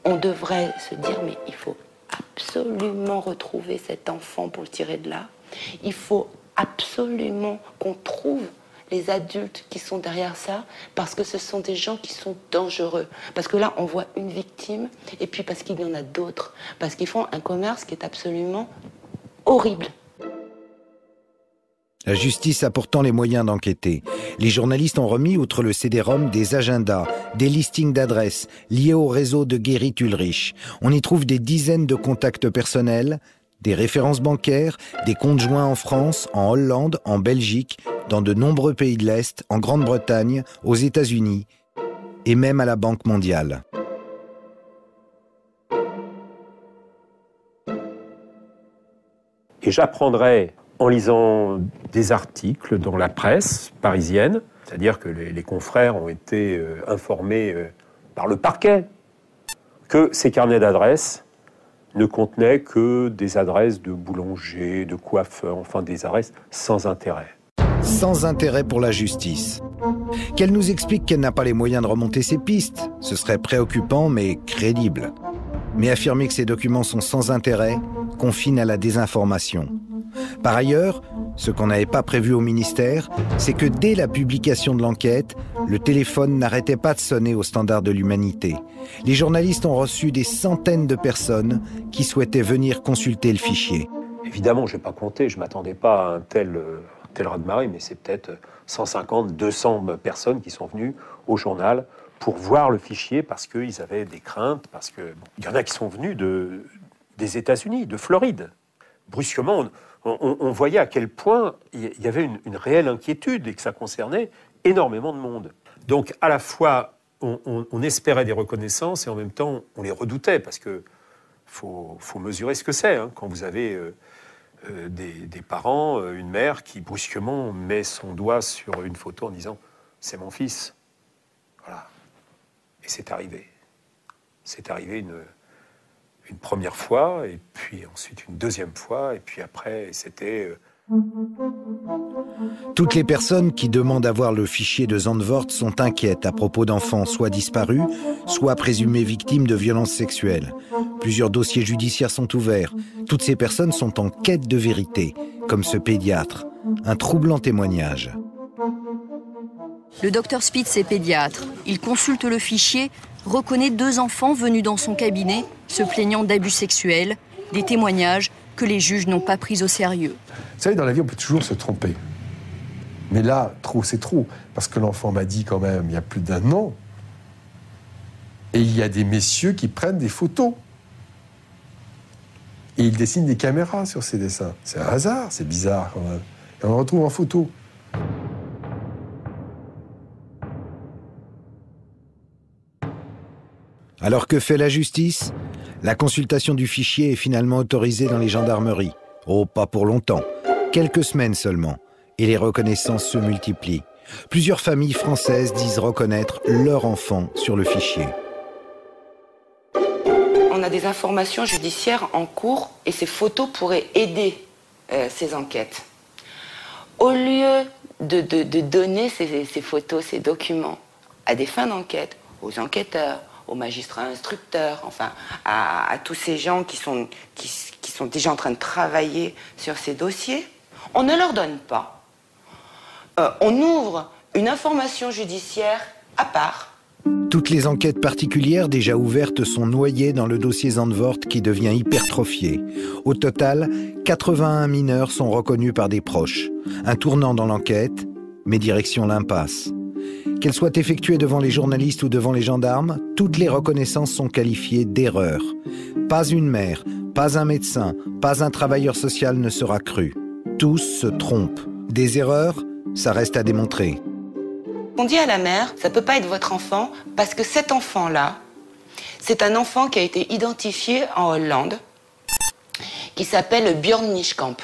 on devrait se dire mais il faut absolument retrouver cet enfant pour le tirer de là. Il faut absolument qu'on trouve les adultes qui sont derrière ça, parce que ce sont des gens qui sont dangereux. Parce que là, on voit une victime, et puis parce qu'il y en a d'autres. Parce qu'ils font un commerce qui est absolument horrible. La justice a pourtant les moyens d'enquêter. Les journalistes ont remis, outre le CD-ROM, des agendas, des listings d'adresses liés au réseau de Guérit-Ulrich. On y trouve des dizaines de contacts personnels, des références bancaires, des comptes joints en France, en Hollande, en Belgique, dans de nombreux pays de l'Est, en Grande-Bretagne, aux États-Unis et même à la Banque mondiale. Et j'apprendrai en lisant des articles dans la presse parisienne, c'est-à-dire que les confrères ont été informés par le parquet que ces carnets d'adresses ne contenaient que des adresses de boulangers, de coiffeurs, enfin des adresses sans intérêt. Sans intérêt pour la justice. Qu'elle nous explique qu'elle n'a pas les moyens de remonter ses pistes, ce serait préoccupant mais crédible. Mais affirmer que ces documents sont sans intérêt confine à la désinformation. Par ailleurs, ce qu'on n'avait pas prévu au ministère, c'est que dès la publication de l'enquête, le téléphone n'arrêtait pas de sonner au standard de l'humanité. Les journalistes ont reçu des centaines de personnes qui souhaitaient venir consulter le fichier. Évidemment, je n'ai pas compté, je ne m'attendais pas à un tel raz-de-marée, mais c'est peut-être 150, 200 personnes qui sont venues au journal pour voir le fichier parce qu'ils avaient des craintes, parce que il y en a qui sont venus des États-Unis, de Floride. Brusquement, on voyait à quel point il y avait une réelle inquiétude et que ça concernait énormément de monde. Donc, à la fois, on espérait des reconnaissances et en même temps, on les redoutait parce que faut mesurer ce que c'est quand vous avez des parents, une mère qui brusquement met son doigt sur une photo en disant « c'est mon fils ». Voilà. Et c'est arrivé. C'est arrivé une première fois, et puis ensuite une deuxième fois, et puis après, c'était... Toutes les personnes qui demandent à voir le fichier de Zandvoort sont inquiètes à propos d'enfants soit disparus, soit présumés victimes de violences sexuelles. Plusieurs dossiers judiciaires sont ouverts. Toutes ces personnes sont en quête de vérité, comme ce pédiatre. Un troublant témoignage. Le docteur Spitz est pédiatre. Il consulte le fichier, reconnaît 2 enfants venus dans son cabinet, se plaignant d'abus sexuels, des témoignages que les juges n'ont pas pris au sérieux. Vous savez, dans la vie, on peut toujours se tromper. Mais là, trop, c'est trop. Parce que l'enfant m'a dit quand même, il y a plus d'1 an. Et il y a des messieurs qui prennent des photos. Et ils dessinent des caméras sur ces dessins. C'est un hasard, c'est bizarre quand même. Et on le retrouve en photo. Alors que fait la justice ? La consultation du fichier est finalement autorisée dans les gendarmeries. Oh, pas pour longtemps. Quelques semaines seulement. Et les reconnaissances se multiplient. Plusieurs familles françaises disent reconnaître leur enfant sur le fichier. On a des informations judiciaires en cours et ces photos pourraient aider ces enquêtes. Au lieu de donner ces photos, ces documents à des fins d'enquête, aux enquêteurs, aux magistrats instructeurs, enfin à tous ces gens qui sont déjà en train de travailler sur ces dossiers, on ne leur donne pas on ouvre une information judiciaire à part. Toutes les enquêtes particulières déjà ouvertes sont noyées dans le dossier Zandvoort qui devient hypertrophié. Au total, 81 mineurs sont reconnus par des proches. Un tournant dans l'enquête, mais direction l'impasse. Qu'elles soient effectuées devant les journalistes ou devant les gendarmes, toutes les reconnaissances sont qualifiées d'erreurs. Pas une mère, pas un médecin, pas un travailleur social ne sera cru. Tous se trompent. Des erreurs, ça reste à démontrer. On dit à la mère, ça peut pas être votre enfant, parce que cet enfant-là, c'est un enfant qui a été identifié en Hollande, qui s'appelle Björn Niekamp.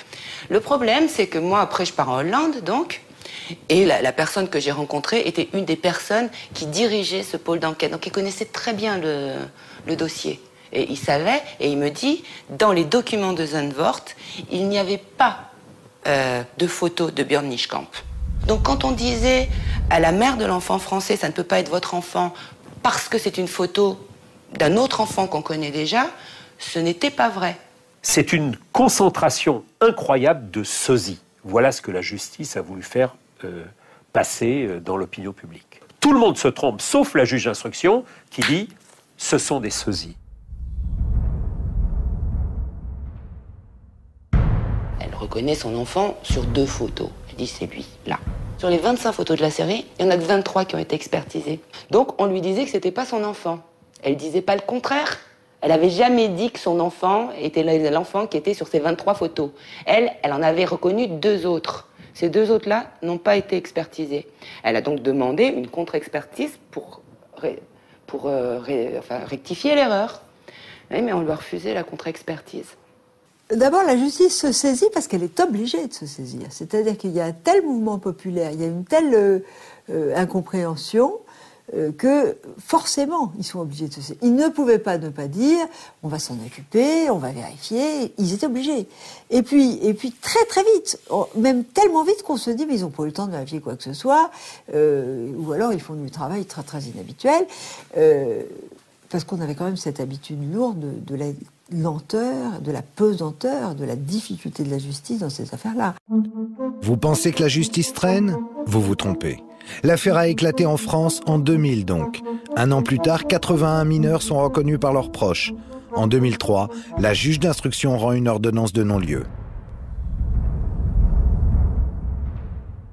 Le problème, c'est que moi, après, je pars en Hollande, donc, et la personne que j'ai rencontrée était une des personnes qui dirigeait ce pôle d'enquête. Donc, il connaissait très bien le dossier. Et il savait, et il me dit, dans les documents de Zandvoort, il n'y avait pas de photo de Björn Niekamp. Donc quand on disait à la mère de l'enfant français, ça ne peut pas être votre enfant parce que c'est une photo d'un autre enfant qu'on connaît déjà, ce n'était pas vrai. C'est une concentration incroyable de sosie. Voilà ce que la justice a voulu faire passer dans l'opinion publique. Tout le monde se trompe, sauf la juge d'instruction qui dit « ce sont des sosies ». Elle reconnaît son enfant sur 2 photos. Elle dit c'est lui, là. Sur les 25 photos de la série, il y en a que 23 qui ont été expertisées. Donc on lui disait que c'était pas son enfant. Elle disait pas le contraire. Elle avait jamais dit que son enfant était l'enfant qui était sur ces 23 photos. Elle en avait reconnu 2 autres. Ces 2 autres-là n'ont pas été expertisés. Elle a donc demandé une contre-expertise pour rectifier l'erreur. Oui, mais on lui a refusé la contre-expertise. D'abord, la justice se saisit parce qu'elle est obligée de se saisir. C'est-à-dire qu'il y a un tel mouvement populaire, il y a une telle incompréhension que forcément, ils sont obligés de se saisir. Ils ne pouvaient pas ne pas dire on va s'en occuper, on va vérifier. Ils étaient obligés. Et puis très très vite, même tellement vite qu'on se dit mais ils n'ont pas eu le temps de vérifier quoi que ce soit, ou alors ils font du travail très très inhabituel, parce qu'on avait quand même cette habitude lourde de la lenteur, de la pesanteur, de la difficulté de la justice dans ces affaires-là. Vous pensez que la justice traîne ? Vous vous trompez. L'affaire a éclaté en France en 2000 donc. Un an plus tard, 81 mineurs sont reconnus par leurs proches. En 2003, la juge d'instruction rend une ordonnance de non-lieu.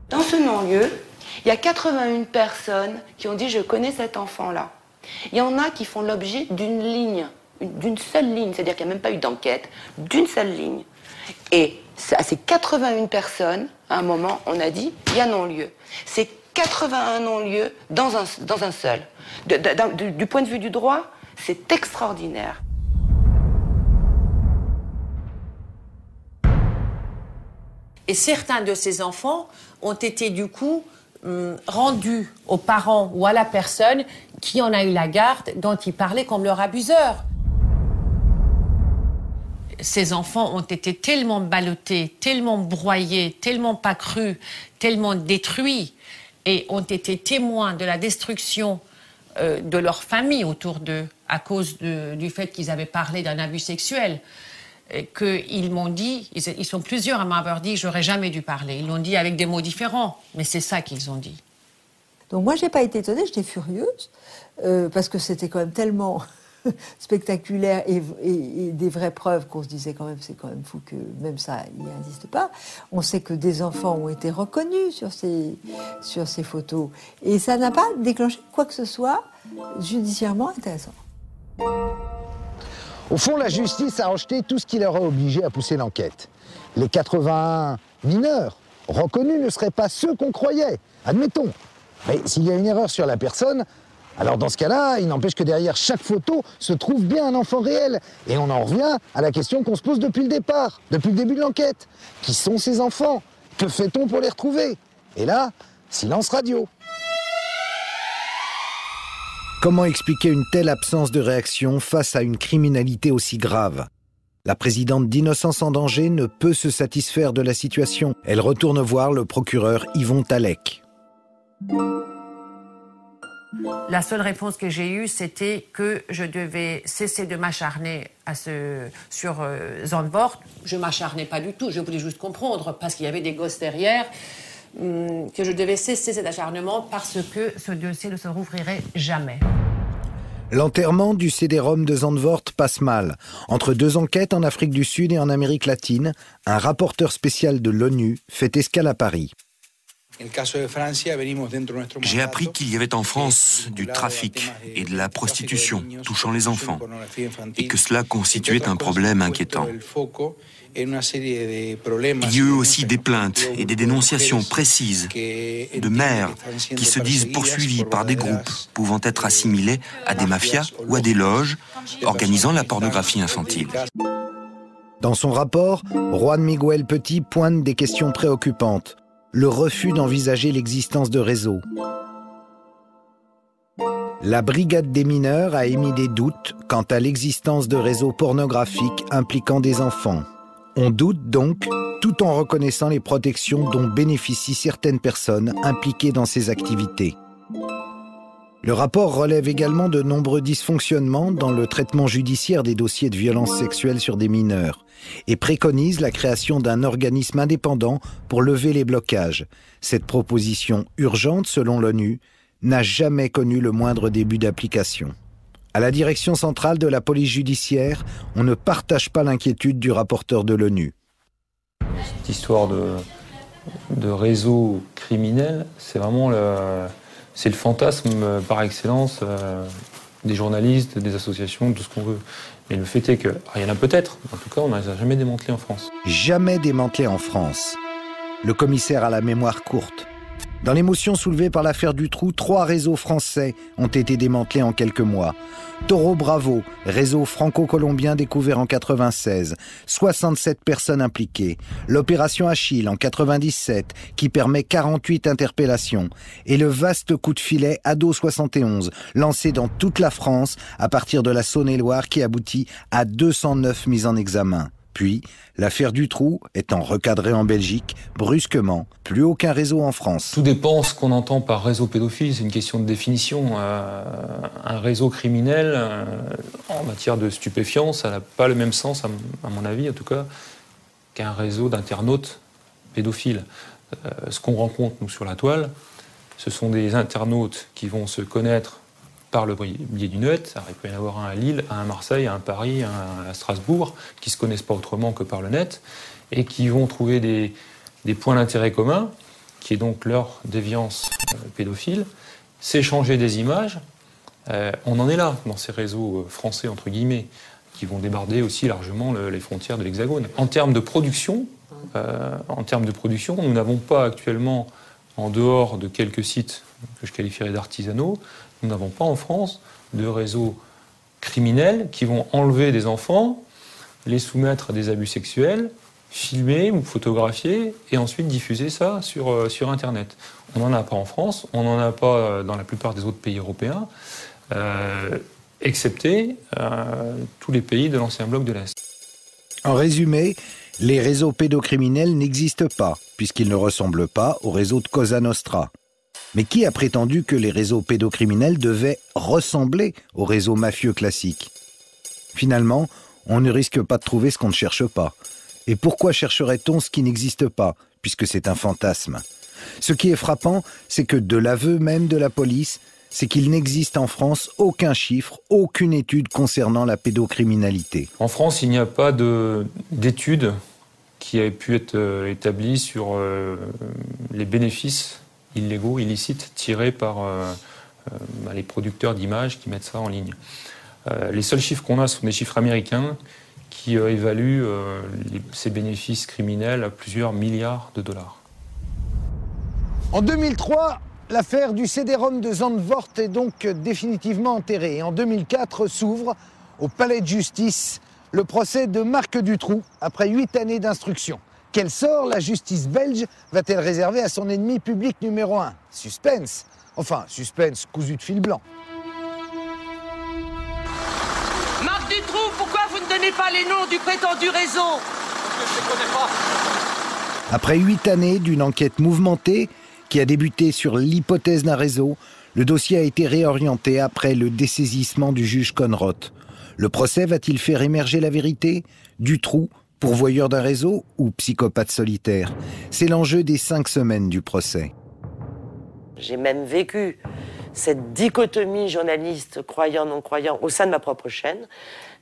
Dans ce non-lieu, il y a 81 personnes qui ont dit « je connais cet enfant-là ». Il y en a qui font l'objet d'une ligne, d'une seule ligne, c'est-à-dire qu'il n'y a même pas eu d'enquête, d'une seule ligne. Et à ces 81 personnes, à un moment, on a dit il y a non-lieu. C'est 81 non-lieux dans un seul. Du point de vue du droit, c'est extraordinaire. Et certains de ces enfants ont été du coup rendus aux parents ou à la personne qui en a eu la garde, dont ils parlaient comme leur abuseur. Ces enfants ont été tellement ballottés, tellement broyés, tellement pas crus, tellement détruits, et ont été témoins de la destruction de leur famille autour d'eux, à cause du fait qu'ils avaient parlé d'un abus sexuel, qu'ils m'ont dit, ils sont plusieurs à m'avoir dit, j'aurais jamais dû parler. Ils l'ont dit avec des mots différents, mais c'est ça qu'ils ont dit. Donc moi, j'ai pas été étonnée, j'étais furieuse, parce que c'était quand même tellement spectaculaire et des vraies preuves qu'on se disait quand même, c'est quand même fou que même ça, il n'existe pas. On sait que des enfants ont été reconnus sur ces photos, et ça n'a pas déclenché quoi que ce soit judiciairement intéressant. Au fond, la justice a rejeté tout ce qui leur a obligé à pousser l'enquête. Les 81 mineurs reconnus ne seraient pas ceux qu'on croyait, admettons. Mais s'il y a une erreur sur la personne, alors dans ce cas-là, il n'empêche que derrière chaque photo se trouve bien un enfant réel. Et on en revient à la question qu'on se pose depuis le départ, depuis le début de l'enquête. Qui sont ces enfants? Que fait-on pour les retrouver? Et là, silence radio. Comment expliquer une telle absence de réaction face à une criminalité aussi grave? La présidente d'Innocence en danger ne peut se satisfaire de la situation. Elle retourne voir le procureur Yvon Talec. La seule réponse que j'ai eue, c'était que je devais cesser de m'acharner sur Zandvoort. Je ne m'acharnais pas du tout, je voulais juste comprendre, parce qu'il y avait des gosses derrière. que je devais cesser cet acharnement parce que ce dossier ne se rouvrirait jamais. L'enterrement du CD-ROM de Zandvoort passe mal. Entre deux enquêtes en Afrique du Sud et en Amérique latine, un rapporteur spécial de l'ONU fait escale à Paris. J'ai appris qu'il y avait en France du trafic et de la prostitution touchant les enfants et que cela constituait un problème inquiétant. Il y a eu aussi des plaintes et des dénonciations précises de mères qui se disent poursuivies par des groupes pouvant être assimilés à des mafias ou à des loges organisant la pornographie infantile. Dans son rapport, Juan Miguel Petit pointe des questions préoccupantes. Le refus d'envisager l'existence de réseaux. La brigade des mineurs a émis des doutes quant à l'existence de réseaux pornographiques impliquant des enfants. On doute donc, tout en reconnaissant les protections dont bénéficient certaines personnes impliquées dans ces activités. Le rapport relève également de nombreux dysfonctionnements dans le traitement judiciaire des dossiers de violences sexuelles sur des mineurs et préconise la création d'un organisme indépendant pour lever les blocages. Cette proposition urgente, selon l'ONU, n'a jamais connu le moindre début d'application. À la direction centrale de la police judiciaire, on ne partage pas l'inquiétude du rapporteur de l'ONU. Cette histoire de réseau criminel, c'est vraiment le fantasme par excellence des journalistes, des associations, tout ce qu'on veut. Mais le fait est qu'il y en a peut-être, en tout cas on ne les a jamais démantelés en France. Jamais démantelés en France. Le commissaire a la mémoire courte. Dans l'émotion soulevée par l'affaire Dutroux, 3 réseaux français ont été démantelés en quelques mois. Toro Bravo, réseau franco-colombien découvert en 96, 67 personnes impliquées. L'opération Achille en 97, qui permet 48 interpellations. Et le vaste coup de filet Ado 71, lancé dans toute la France à partir de la Saône-et-Loire, qui aboutit à 209 mises en examen. Puis, l'affaire Dutroux étant recadrée en Belgique, brusquement, plus aucun réseau en France. Tout dépend ce qu'on entend par réseau pédophile, c'est une question de définition. Un réseau criminel, en matière de stupéfiants, ça n'a pas le même sens, à mon avis en tout cas, qu'un réseau d'internautes pédophiles. Ce qu'on rencontre, nous, sur la toile, ce sont des internautes qui vont se connaître par le biais du net. Alors, il peut y en avoir un à Lille, un à Marseille, un à Paris, un à Strasbourg, qui ne se connaissent pas autrement que par le net, et qui vont trouver des points d'intérêt communs, qui est donc leur déviance pédophile, s'échanger des images. On en est là, dans ces réseaux français, entre guillemets, qui vont déborder aussi largement les frontières de l'Hexagone. En termes de production, nous n'avons pas actuellement, en dehors de quelques sites que je qualifierais d'artisanaux, nous n'avons pas en France de réseaux criminels qui vont enlever des enfants, les soumettre à des abus sexuels, filmer ou photographier et ensuite diffuser ça sur Internet. On n'en a pas en France, on n'en a pas dans la plupart des autres pays européens, excepté tous les pays de l'ancien bloc de l'Est. En résumé, les réseaux pédocriminels n'existent pas, puisqu'ils ne ressemblent pas aux réseaux de Cosa Nostra. Mais qui a prétendu que les réseaux pédocriminels devaient ressembler aux réseaux mafieux classiques? Finalement, on ne risque pas de trouver ce qu'on ne cherche pas. Et pourquoi chercherait-on ce qui n'existe pas, puisque c'est un fantasme? Ce qui est frappant, c'est que de l'aveu même de la police, c'est qu'il n'existe en France aucun chiffre, aucune étude concernant la pédocriminalité. En France, il n'y a pas d'étude qui ait pu être établie sur les bénéfices illégaux, illicites, tirés par les producteurs d'images qui mettent ça en ligne. Les seuls chiffres qu'on a sont des chiffres américains qui évaluent ces bénéfices criminels à plusieurs milliards de dollars. En 2003, l'affaire du CD-ROM de Zandvoort est donc définitivement enterrée. Et en 2004 s'ouvre, au palais de justice, le procès de Marc Dutroux, après 8 années d'instruction. Quel sort la justice belge va-t-elle réserver à son ennemi public numéro 1? Suspense. Enfin, suspense cousu de fil blanc. Marc Dutroux, pourquoi vous ne donnez pas les noms du prétendu réseau? Parce que je ne les connais pas. Après 8 années d'une enquête mouvementée, qui a débuté sur l'hypothèse d'un réseau, le dossier a été réorienté après le dessaisissement du juge Conrot. Le procès va-t-il faire émerger la vérité? Dutroux Pourvoyeur d'un réseau ou psychopathe solitaire? C'est l'enjeu des 5 semaines du procès. J'ai même vécu cette dichotomie journaliste croyant-non croyant au sein de ma propre chaîne.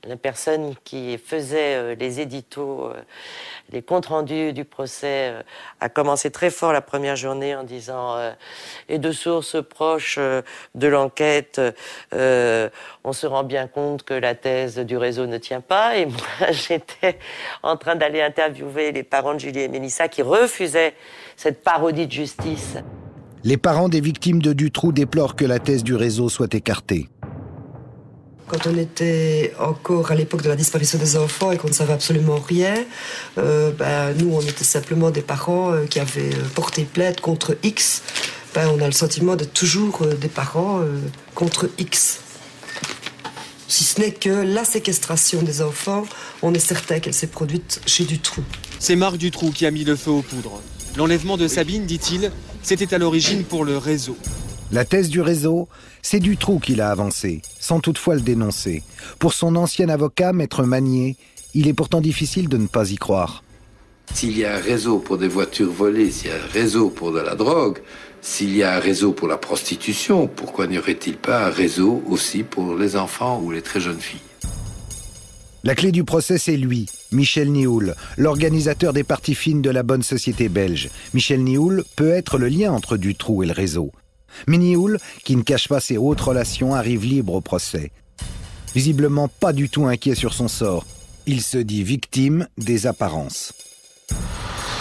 La personne qui faisait les éditos, les comptes rendus du procès, a commencé très fort la première journée en disant et de sources proches de l'enquête, on se rend bien compte que la thèse du réseau ne tient pas. Et moi, j'étais en train d'aller interviewer les parents de Julie et Mélissa qui refusaient cette parodie de justice. Les parents des victimes de Dutroux déplorent que la thèse du réseau soit écartée. Quand on était encore à l'époque de la disparition des enfants et qu'on ne savait absolument rien, nous, on était simplement des parents qui avaient porté plainte contre X. On a le sentiment d'être toujours des parents contre X. Si ce n'est que la séquestration des enfants, on est certain qu'elle s'est produite chez Dutroux. C'est Marc Dutroux qui a mis le feu aux poudres. L'enlèvement de Sabine, dit-il, c'était à l'origine pour le réseau. La thèse du réseau, c'est Dutroux qui l'a avancée, sans toutefois le dénoncer. Pour son ancien avocat, Maître Magnier, il est pourtant difficile de ne pas y croire. S'il y a un réseau pour des voitures volées, s'il y a un réseau pour de la drogue, s'il y a un réseau pour la prostitution, pourquoi n'y aurait-il pas un réseau aussi pour les enfants ou les très jeunes filles? La clé du procès, c'est lui, Michel Nihoul, l'organisateur des parties fines de la bonne société belge. Michel Nihoul peut être le lien entre Dutroux et le réseau. Mais Nihoul, qui ne cache pas ses hautes relations, arrive libre au procès. Visiblement pas du tout inquiet sur son sort. Il se dit victime des apparences.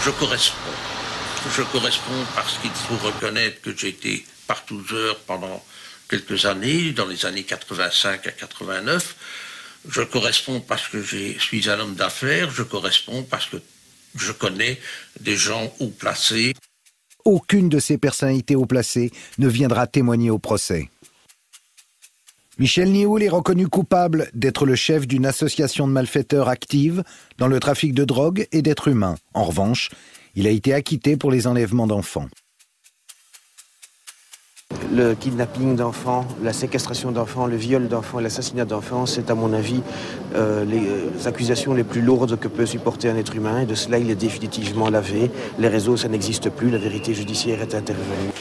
Je corresponds parce qu'il faut reconnaître que j'ai été partouzeur pendant quelques années, dans les années 85 à 89. Je corresponds parce que je suis un homme d'affaires, je corresponds parce que je connais des gens haut placés. Aucune de ces personnalités haut placées ne viendra témoigner au procès. Michel Nihoul est reconnu coupable d'être le chef d'une association de malfaiteurs active dans le trafic de drogue et d'êtres humains. En revanche, il a été acquitté pour les enlèvements d'enfants. Le kidnapping d'enfants, la séquestration d'enfants, le viol d'enfants et l'assassinat d'enfants, c'est à mon avis les accusations les plus lourdes que peut supporter un être humain. Et de cela, il est définitivement lavé. Les réseaux, ça n'existe plus. La vérité judiciaire est intervenue.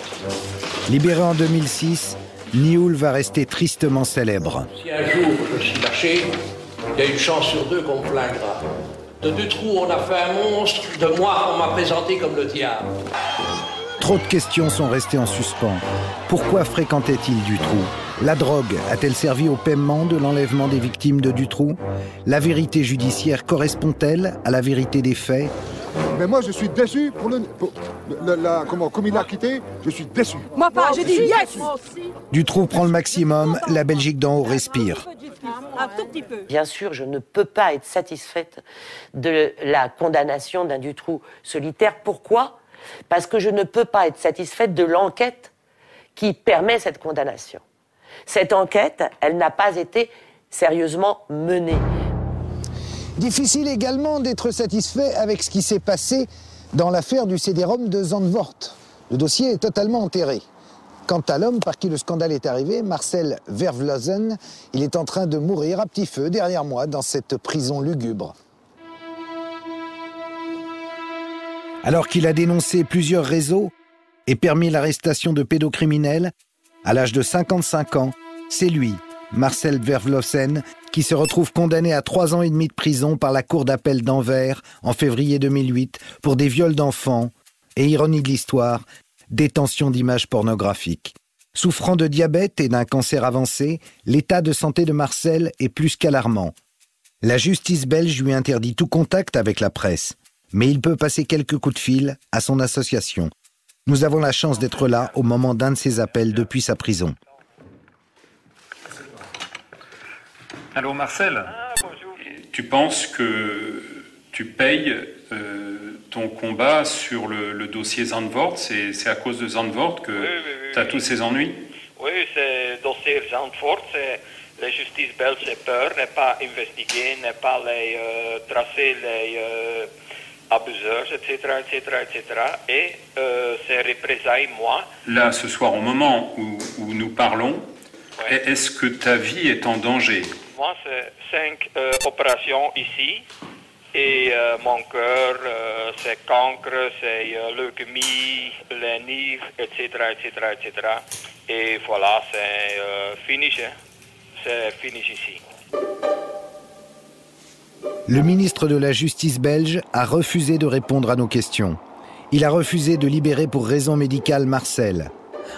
Libéré en 2006, Nihoul va rester tristement célèbre. Si un jour je suis lâché, il y a une chance sur 2 qu'on me flinguera. De Dutroux, on a fait un monstre. De moi, on m'a présenté comme le diable. Trop de questions sont restées en suspens. Pourquoi fréquentait-il Dutroux? La drogue a-t-elle servi au paiement de l'enlèvement des victimes de Dutroux? La vérité judiciaire correspond-elle à la vérité des faits? Mais moi, je suis déçu comme il l'a quitté, je suis déçu. Moi pas, j'ai dit yes. Dutroux prend le maximum, la Belgique d'en haut respire. Un tout petit peu. Bien sûr, je ne peux pas être satisfaite de la condamnation d'un Dutroux solitaire. Pourquoi ? Parce que je ne peux pas être satisfaite de l'enquête qui permet cette condamnation. Cette enquête, elle n'a pas été sérieusement menée. Difficile également d'être satisfait avec ce qui s'est passé dans l'affaire du CD-ROM de Zandvoort. Le dossier est totalement enterré. Quant à l'homme par qui le scandale est arrivé, Marcel Vervlozen, il est en train de mourir à petit feu derrière moi dans cette prison lugubre. Alors qu'il a dénoncé plusieurs réseaux et permis l'arrestation de pédocriminels, à l'âge de 55 ans, c'est lui, Marcel Vervlozen, qui se retrouve condamné à 3 ans et demi de prison par la Cour d'appel d'Anvers en février 2008 pour des viols d'enfants et, ironie de l'histoire, détention d'images pornographiques. Souffrant de diabète et d'un cancer avancé, l'état de santé de Marcel est plus qu'alarmant. La justice belge lui interdit tout contact avec la presse. Mais il peut passer quelques coups de fil à son association. Nous avons la chance d'être là au moment d'un de ses appels depuis sa prison. Allô Marcel, tu penses que tu payes ton combat sur le dossier Zandvoort? C'est à cause de Zandvoort que tu as tous ces ennuis? Oui, c'est le dossier Zandvoort. La justice belge a peur, n'est pas investiguée, n'est pas tracer les abuseurs, etc., etc., etc. Et c'est représailles, moi. Là, ce soir, au moment où nous parlons, est-ce que ta vie est en danger? Moi, c'est 5 opérations ici. Et mon cœur, c'est cancre, c'est leucémie, les nerfs, etc., etc., etc. Et voilà, c'est fini. C'est fini ici. Le ministre de la Justice belge a refusé de répondre à nos questions. Il a refusé de libérer pour raison médicale Marcel.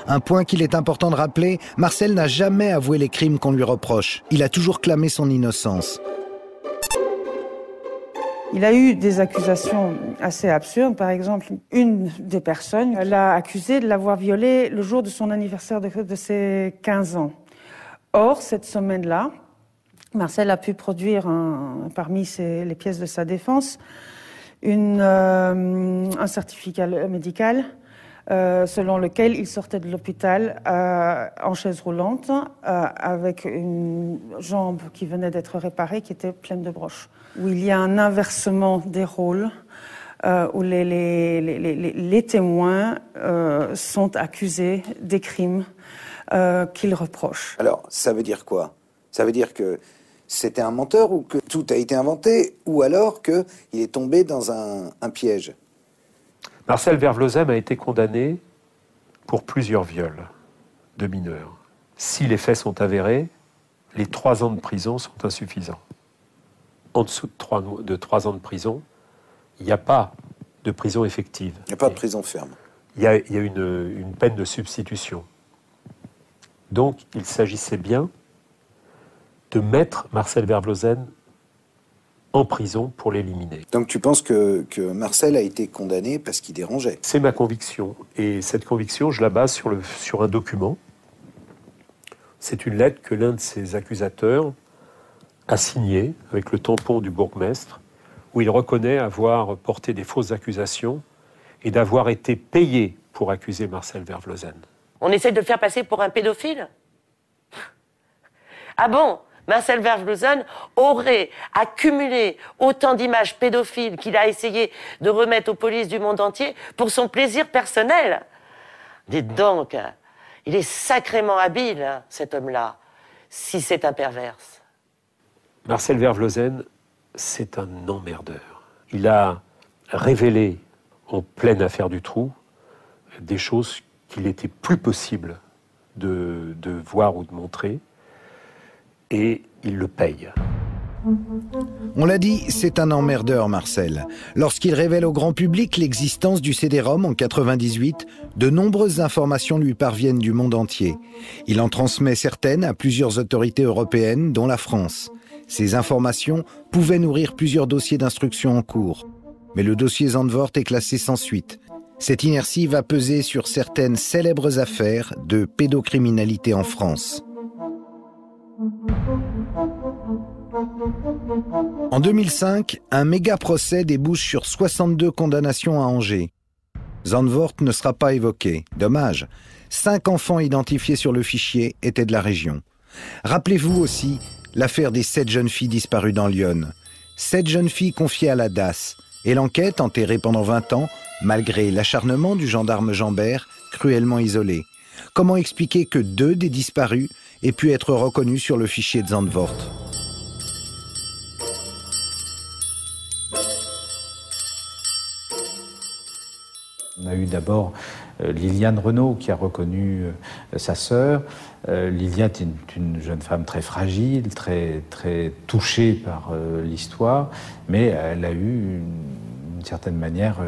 Un point qu'il est important de rappeler, Marcel n'a jamais avoué les crimes qu'on lui reproche. Il a toujours clamé son innocence. Il a eu des accusations assez absurdes. Par exemple, une des personnes l'a accusé de l'avoir violé le jour de son anniversaire de ses 15 ans. Or, cette semaine-là, Marcel a pu produire, parmi les pièces de sa défense, un certificat médical selon lequel il sortait de l'hôpital en chaise roulante avec une jambe qui venait d'être réparée, qui était pleine de broches. Où il y a un inversement des rôles, où les témoins sont accusés des crimes qu'ils reprochent. Alors, ça veut dire quoi? Ça veut dire que c'était un menteur ou que tout a été inventé, ou alors qu'il est tombé dans un piège? Marcel Vervlozen a été condamné pour plusieurs viols de mineurs. Si les faits sont avérés, les 3 ans de prison sont insuffisants. En dessous de 3 ans de prison, il n'y a pas de prison effective. Il n'y a pas de prison ferme. Il y a une peine de substitution. Donc, il s'agissait bien de mettre Marcel Vervlozen en prison pour l'éliminer. Donc tu penses que Marcel a été condamné parce qu'il dérangeait? C'est ma conviction. Et cette conviction, je la base sur un document. C'est une lettre que l'un de ses accusateurs a signée avec le tampon du bourgmestre, où il reconnaît avoir porté des fausses accusations et d'avoir été payé pour accuser Marcel Vervlozen. On essaie de le faire passer pour un pédophile? Ah bon? Marcel Vervlozen aurait accumulé autant d'images pédophiles qu'il a essayé de remettre aux polices du monde entier pour son plaisir personnel. Dites donc, il est sacrément habile, cet homme-là, si c'est un perverse. Marcel Vervlozen, c'est un emmerdeur. Il a révélé, en pleine affaire du trou, des choses qu'il était plus possible de voir ou de montrer. Et il le paye. On l'a dit, c'est un emmerdeur, Marcel. Lorsqu'il révèle au grand public l'existence du CD-ROM en 98, de nombreuses informations lui parviennent du monde entier. Il en transmet certaines à plusieurs autorités européennes, dont la France. Ces informations pouvaient nourrir plusieurs dossiers d'instruction en cours. Mais le dossier Zandvoort est classé sans suite. Cette inertie va peser sur certaines célèbres affaires de pédocriminalité en France. En 2005, un méga procès débouche sur 62 condamnations à Angers. Zandvoort ne sera pas évoqué. Dommage. 5 enfants identifiés sur le fichier étaient de la région. Rappelez-vous aussi l'affaire des 7 jeunes filles disparues dans l'Yonne. 7 jeunes filles confiées à la DAS. Et l'enquête, enterrée pendant 20 ans, malgré l'acharnement du gendarme Jambert, cruellement isolée. Comment expliquer que 2 des disparus aient pu être reconnus sur le fichier de Zandvoort? On a eu d'abord Liliane Renaud qui a reconnu sa sœur. Liliane est une jeune femme très fragile, très touchée par l'histoire, mais elle a eu d'une certaine manière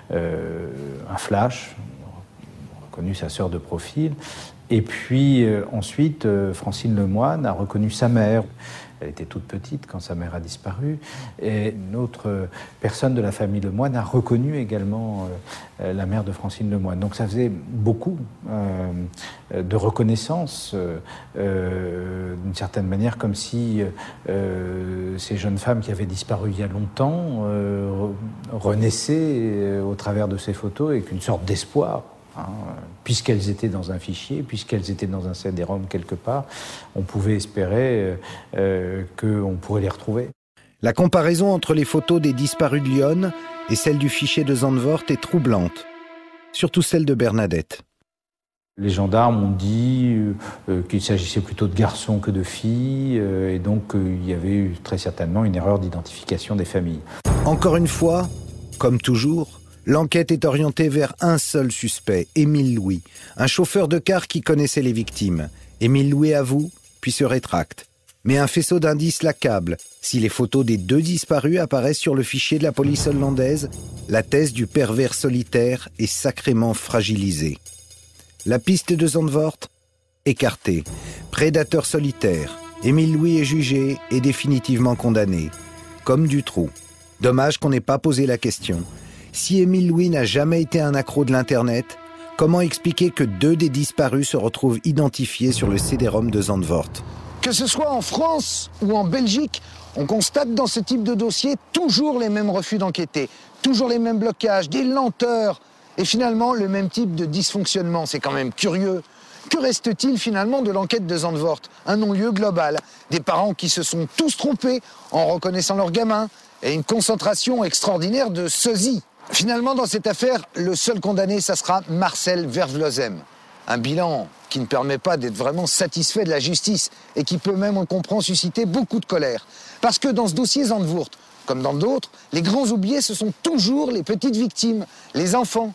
un flash, reconnu sa sœur de profil. Et puis ensuite, Francine Lemoine a reconnu sa mère. Elle était toute petite quand sa mère a disparu. Et une autre personne de la famille Lemoine a reconnu également la mère de Francine Lemoine. Donc ça faisait beaucoup de reconnaissance, d'une certaine manière, comme si ces jeunes femmes qui avaient disparu il y a longtemps renaissaient au travers de ces photos avec une sorte d'espoir. Puisqu'elles étaient dans un fichier, puisqu'elles étaient dans un CD-ROM quelque part, on pouvait espérer qu'on pourrait les retrouver. La comparaison entre les photos des disparus de Lyon et celle du fichier de Zandvoort est troublante, surtout celle de Bernadette. Les gendarmes ont dit qu'il s'agissait plutôt de garçons que de filles, et donc il y avait eu très certainement une erreur d'identification des familles. Encore une fois, comme toujours, l'enquête est orientée vers un seul suspect, Émile Louis, un chauffeur de car qui connaissait les victimes. Émile Louis avoue, puis se rétracte. Mais un faisceau d'indices l'accable. Si les photos des 2 disparus apparaissent sur le fichier de la police hollandaise, la thèse du pervers solitaire est sacrément fragilisée. La piste de Zandvoort, écartée. Prédateur solitaire. Émile Louis est jugé et définitivement condamné. Comme Dutroux. Dommage qu'on n'ait pas posé la question. Si Émile Louis n'a jamais été un accro de l'Internet, comment expliquer que 2 des disparus se retrouvent identifiés sur le CD-ROM de Zandvoort ? Que ce soit en France ou en Belgique, on constate dans ce type de dossier toujours les mêmes refus d'enquêter, toujours les mêmes blocages, des lenteurs et finalement le même type de dysfonctionnement. C'est quand même curieux. Que reste-t-il finalement de l'enquête de Zandvoort? Un non-lieu global, des parents qui se sont tous trompés en reconnaissant leurs gamins et une concentration extraordinaire de sosies. Finalement, dans cette affaire, le seul condamné, ça sera Marcel Vervlossem. Un bilan qui ne permet pas d'être vraiment satisfait de la justice et qui peut même, on le comprend, susciter beaucoup de colère. Parce que dans ce dossier Zandvoort, comme dans d'autres, les grands oubliés, ce sont toujours les petites victimes, les enfants.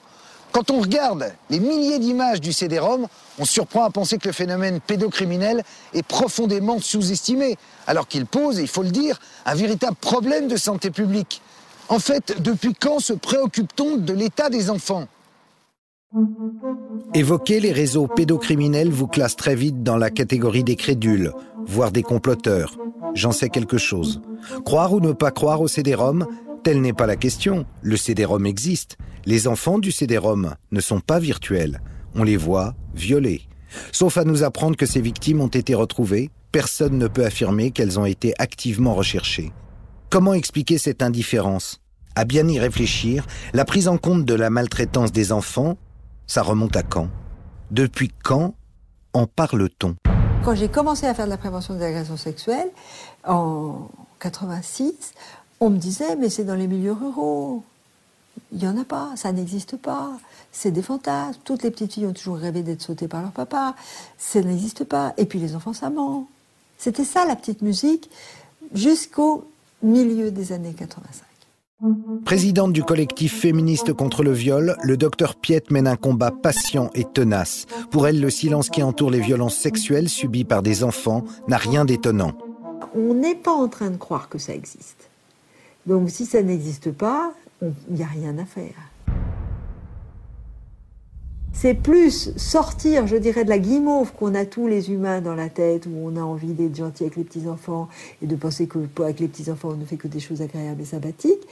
Quand on regarde les milliers d'images du CD-ROM, on se surprend à penser que le phénomène pédocriminel est profondément sous-estimé, alors qu'il pose, il faut le dire, un véritable problème de santé publique. En fait, depuis quand se préoccupe-t-on de l'état des enfants ? Évoquer les réseaux pédocriminels vous classe très vite dans la catégorie des crédules, voire des comploteurs. J'en sais quelque chose. Croire ou ne pas croire au CD-ROM, telle n'est pas la question. Le CD-ROM existe. Les enfants du CD-ROM ne sont pas virtuels. On les voit violés. Sauf à nous apprendre que ces victimes ont été retrouvées, personne ne peut affirmer qu'elles ont été activement recherchées. Comment expliquer cette indifférence ? À bien y réfléchir, la prise en compte de la maltraitance des enfants, ça remonte à quand ? Depuis quand en parle-t-on ? Quand j'ai commencé à faire de la prévention des agressions sexuelles, en 86, on me disait, mais c'est dans les milieux ruraux. Il n'y en a pas, ça n'existe pas. C'est des fantasmes. Toutes les petites filles ont toujours rêvé d'être sautées par leur papa. Ça n'existe pas. Et puis les enfants, ça ment. C'était ça la petite musique jusqu'au milieu des années 85. Présidente du collectif féministe contre le viol, le docteur Piette mène un combat patient et tenace. Pour elle, le silence qui entoure les violences sexuelles subies par des enfants n'a rien d'étonnant. On n'est pas en train de croire que ça existe. Donc si ça n'existe pas, il n'y a rien à faire. C'est plus sortir, je dirais, de la guimauve qu'on a tous les humains dans la tête, où on a envie d'être gentil avec les petits-enfants et de penser qu'avec les petits-enfants, on ne fait que des choses agréables et sympathiques.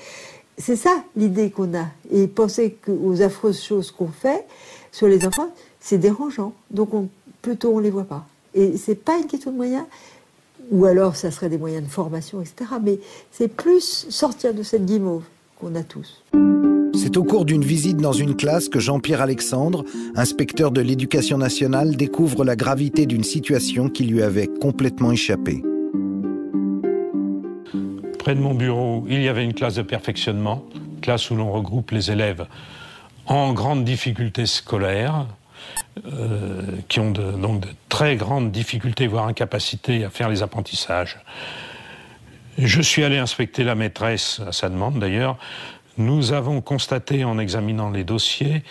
C'est ça l'idée qu'on a. Et penser aux affreuses choses qu'on fait sur les enfants, c'est dérangeant. Donc plutôt on ne les voit pas. Et c'est pas une question de moyens, ou alors ça serait des moyens de formation, etc. Mais c'est plus sortir de cette guimauve qu'on a tous. C'est au cours d'une visite dans une classe que Jean-Pierre Alexandre, inspecteur de l'Éducation nationale, découvre la gravité d'une situation qui lui avait complètement échappé. Près de mon bureau, il y avait une classe de perfectionnement, classe où l'on regroupe les élèves en grande difficulté scolaire, qui ont donc de très grandes difficultés, voire incapacités à faire les apprentissages. Je suis allé inspecter la maîtresse, à sa demande d'ailleurs. Nous avons constaté en examinant les dossiers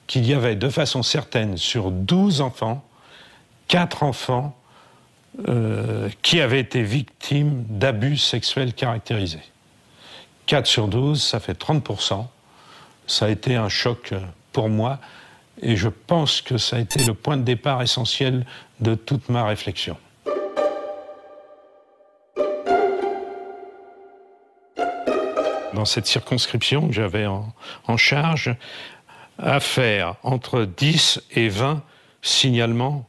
qu'il y avait de façon certaine sur 12 enfants, 4 enfants qui avaient été victimes d'abus sexuels caractérisés. 4 sur 12, ça fait 30%. Ça a été un choc pour moi et je pense que ça a été le point de départ essentiel de toute ma réflexion. Dans cette circonscription que j'avais en charge, à faire entre 10 et 20 signalements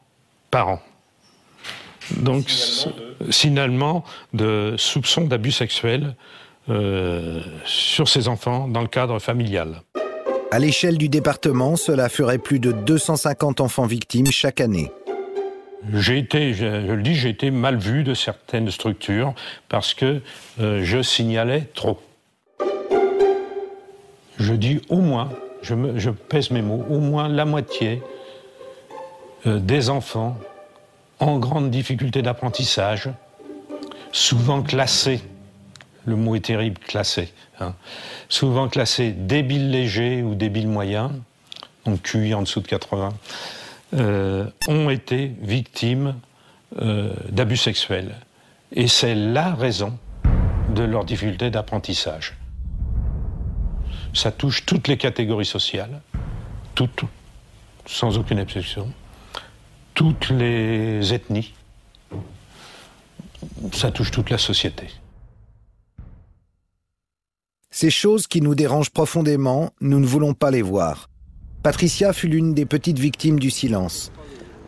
par an. Donc, signalements de soupçons d'abus sexuels sur ces enfants dans le cadre familial. À l'échelle du département, cela ferait plus de 250 enfants victimes chaque année. J'ai été mal vu de certaines structures parce que je signalais trop. Je dis au moins, je pèse mes mots, au moins la moitié des enfants en grande difficulté d'apprentissage, souvent classés, le mot est terrible, classés, hein, souvent classés débiles légers ou débiles moyens, donc QI en dessous de 80, ont été victimes d'abus sexuels. Et c'est la raison de leur difficulté d'apprentissage. Ça touche toutes les catégories sociales, toutes, sans aucune exception, toutes les ethnies, ça touche toute la société. Ces choses qui nous dérangent profondément, nous ne voulons pas les voir. Patricia fut l'une des petites victimes du silence.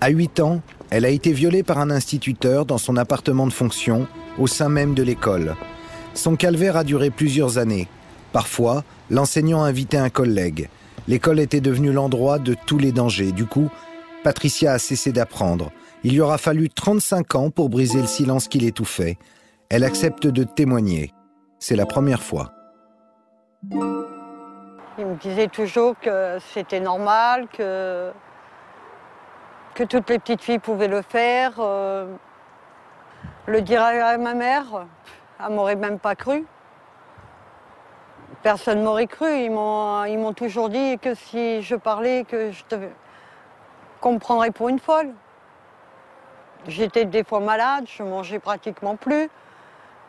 À 8 ans, elle a été violée par un instituteur dans son appartement de fonction, au sein même de l'école. Son calvaire a duré plusieurs années. Parfois, l'enseignant invitait un collègue. L'école était devenue l'endroit de tous les dangers. Du coup, Patricia a cessé d'apprendre. Il lui aura fallu 35 ans pour briser le silence qui l'étouffait. Elle accepte de témoigner. C'est la première fois. Il me disait toujours que c'était normal, que toutes les petites filles pouvaient le faire. Le dire à ma mère, elle m'aurait même pas cru. Personne m'aurait cru. Ils m'ont toujours dit que si je parlais, qu'on me prendrait pour une folle. J'étais des fois malade, je mangeais pratiquement plus.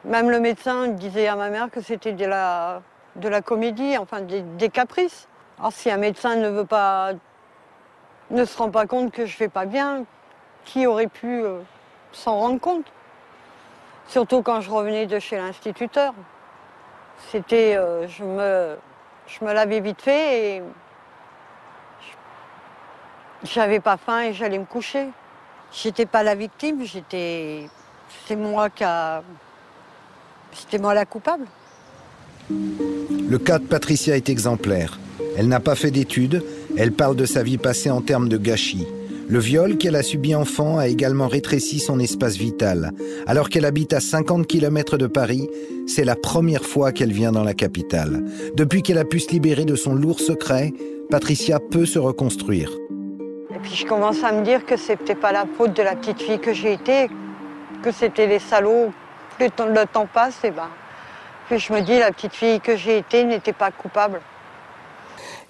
Même le médecin disait à ma mère que c'était de la comédie, enfin des caprices. Alors si un médecin ne se rend pas compte que je vais pas bien, qui aurait pu s'en rendre compte? Surtout quand je revenais de chez l'instituteur. C'était, je me lavais vite fait et j'avais pas faim et j'allais me coucher. J'étais pas la victime, c'était moi la coupable. Le cas de Patricia est exemplaire. Elle n'a pas fait d'études, elle parle de sa vie passée en termes de gâchis. Le viol qu'elle a subi enfant a également rétréci son espace vital. Alors qu'elle habite à 50 km de Paris, c'est la première fois qu'elle vient dans la capitale. Depuis qu'elle a pu se libérer de son lourd secret, Patricia peut se reconstruire. Et puis je commence à me dire que c'était pas la faute de la petite fille que j'ai été, que c'était les salauds. Plus le temps passe, puis je me dis la petite fille que j'ai été n'était pas coupable.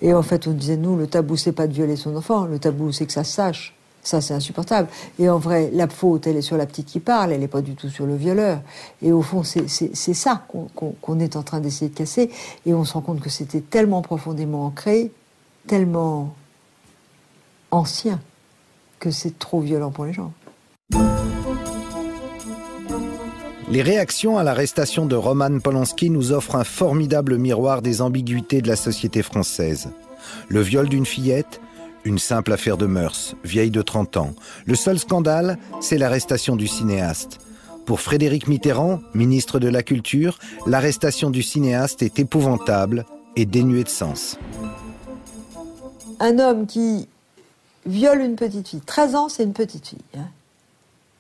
Et en fait, on disait, nous, le tabou, c'est pas de violer son enfant, le tabou, c'est que ça se sache. Ça, c'est insupportable. Et en vrai, la faute, elle est sur la petite qui parle, elle n'est pas du tout sur le violeur. Et au fond, c'est ça qu'on est en train d'essayer de casser. Et on se rend compte que c'était tellement profondément ancré, tellement ancien, que c'est trop violent pour les gens. Les réactions à l'arrestation de Roman Polanski nous offrent un formidable miroir des ambiguïtés de la société française. Le viol d'une fillette, une simple affaire de mœurs, vieille de 30 ans. Le seul scandale, c'est l'arrestation du cinéaste. Pour Frédéric Mitterrand, ministre de la Culture, l'arrestation du cinéaste est épouvantable et dénuée de sens. Un homme qui viole une petite fille, 13 ans, c'est une petite fille, hein.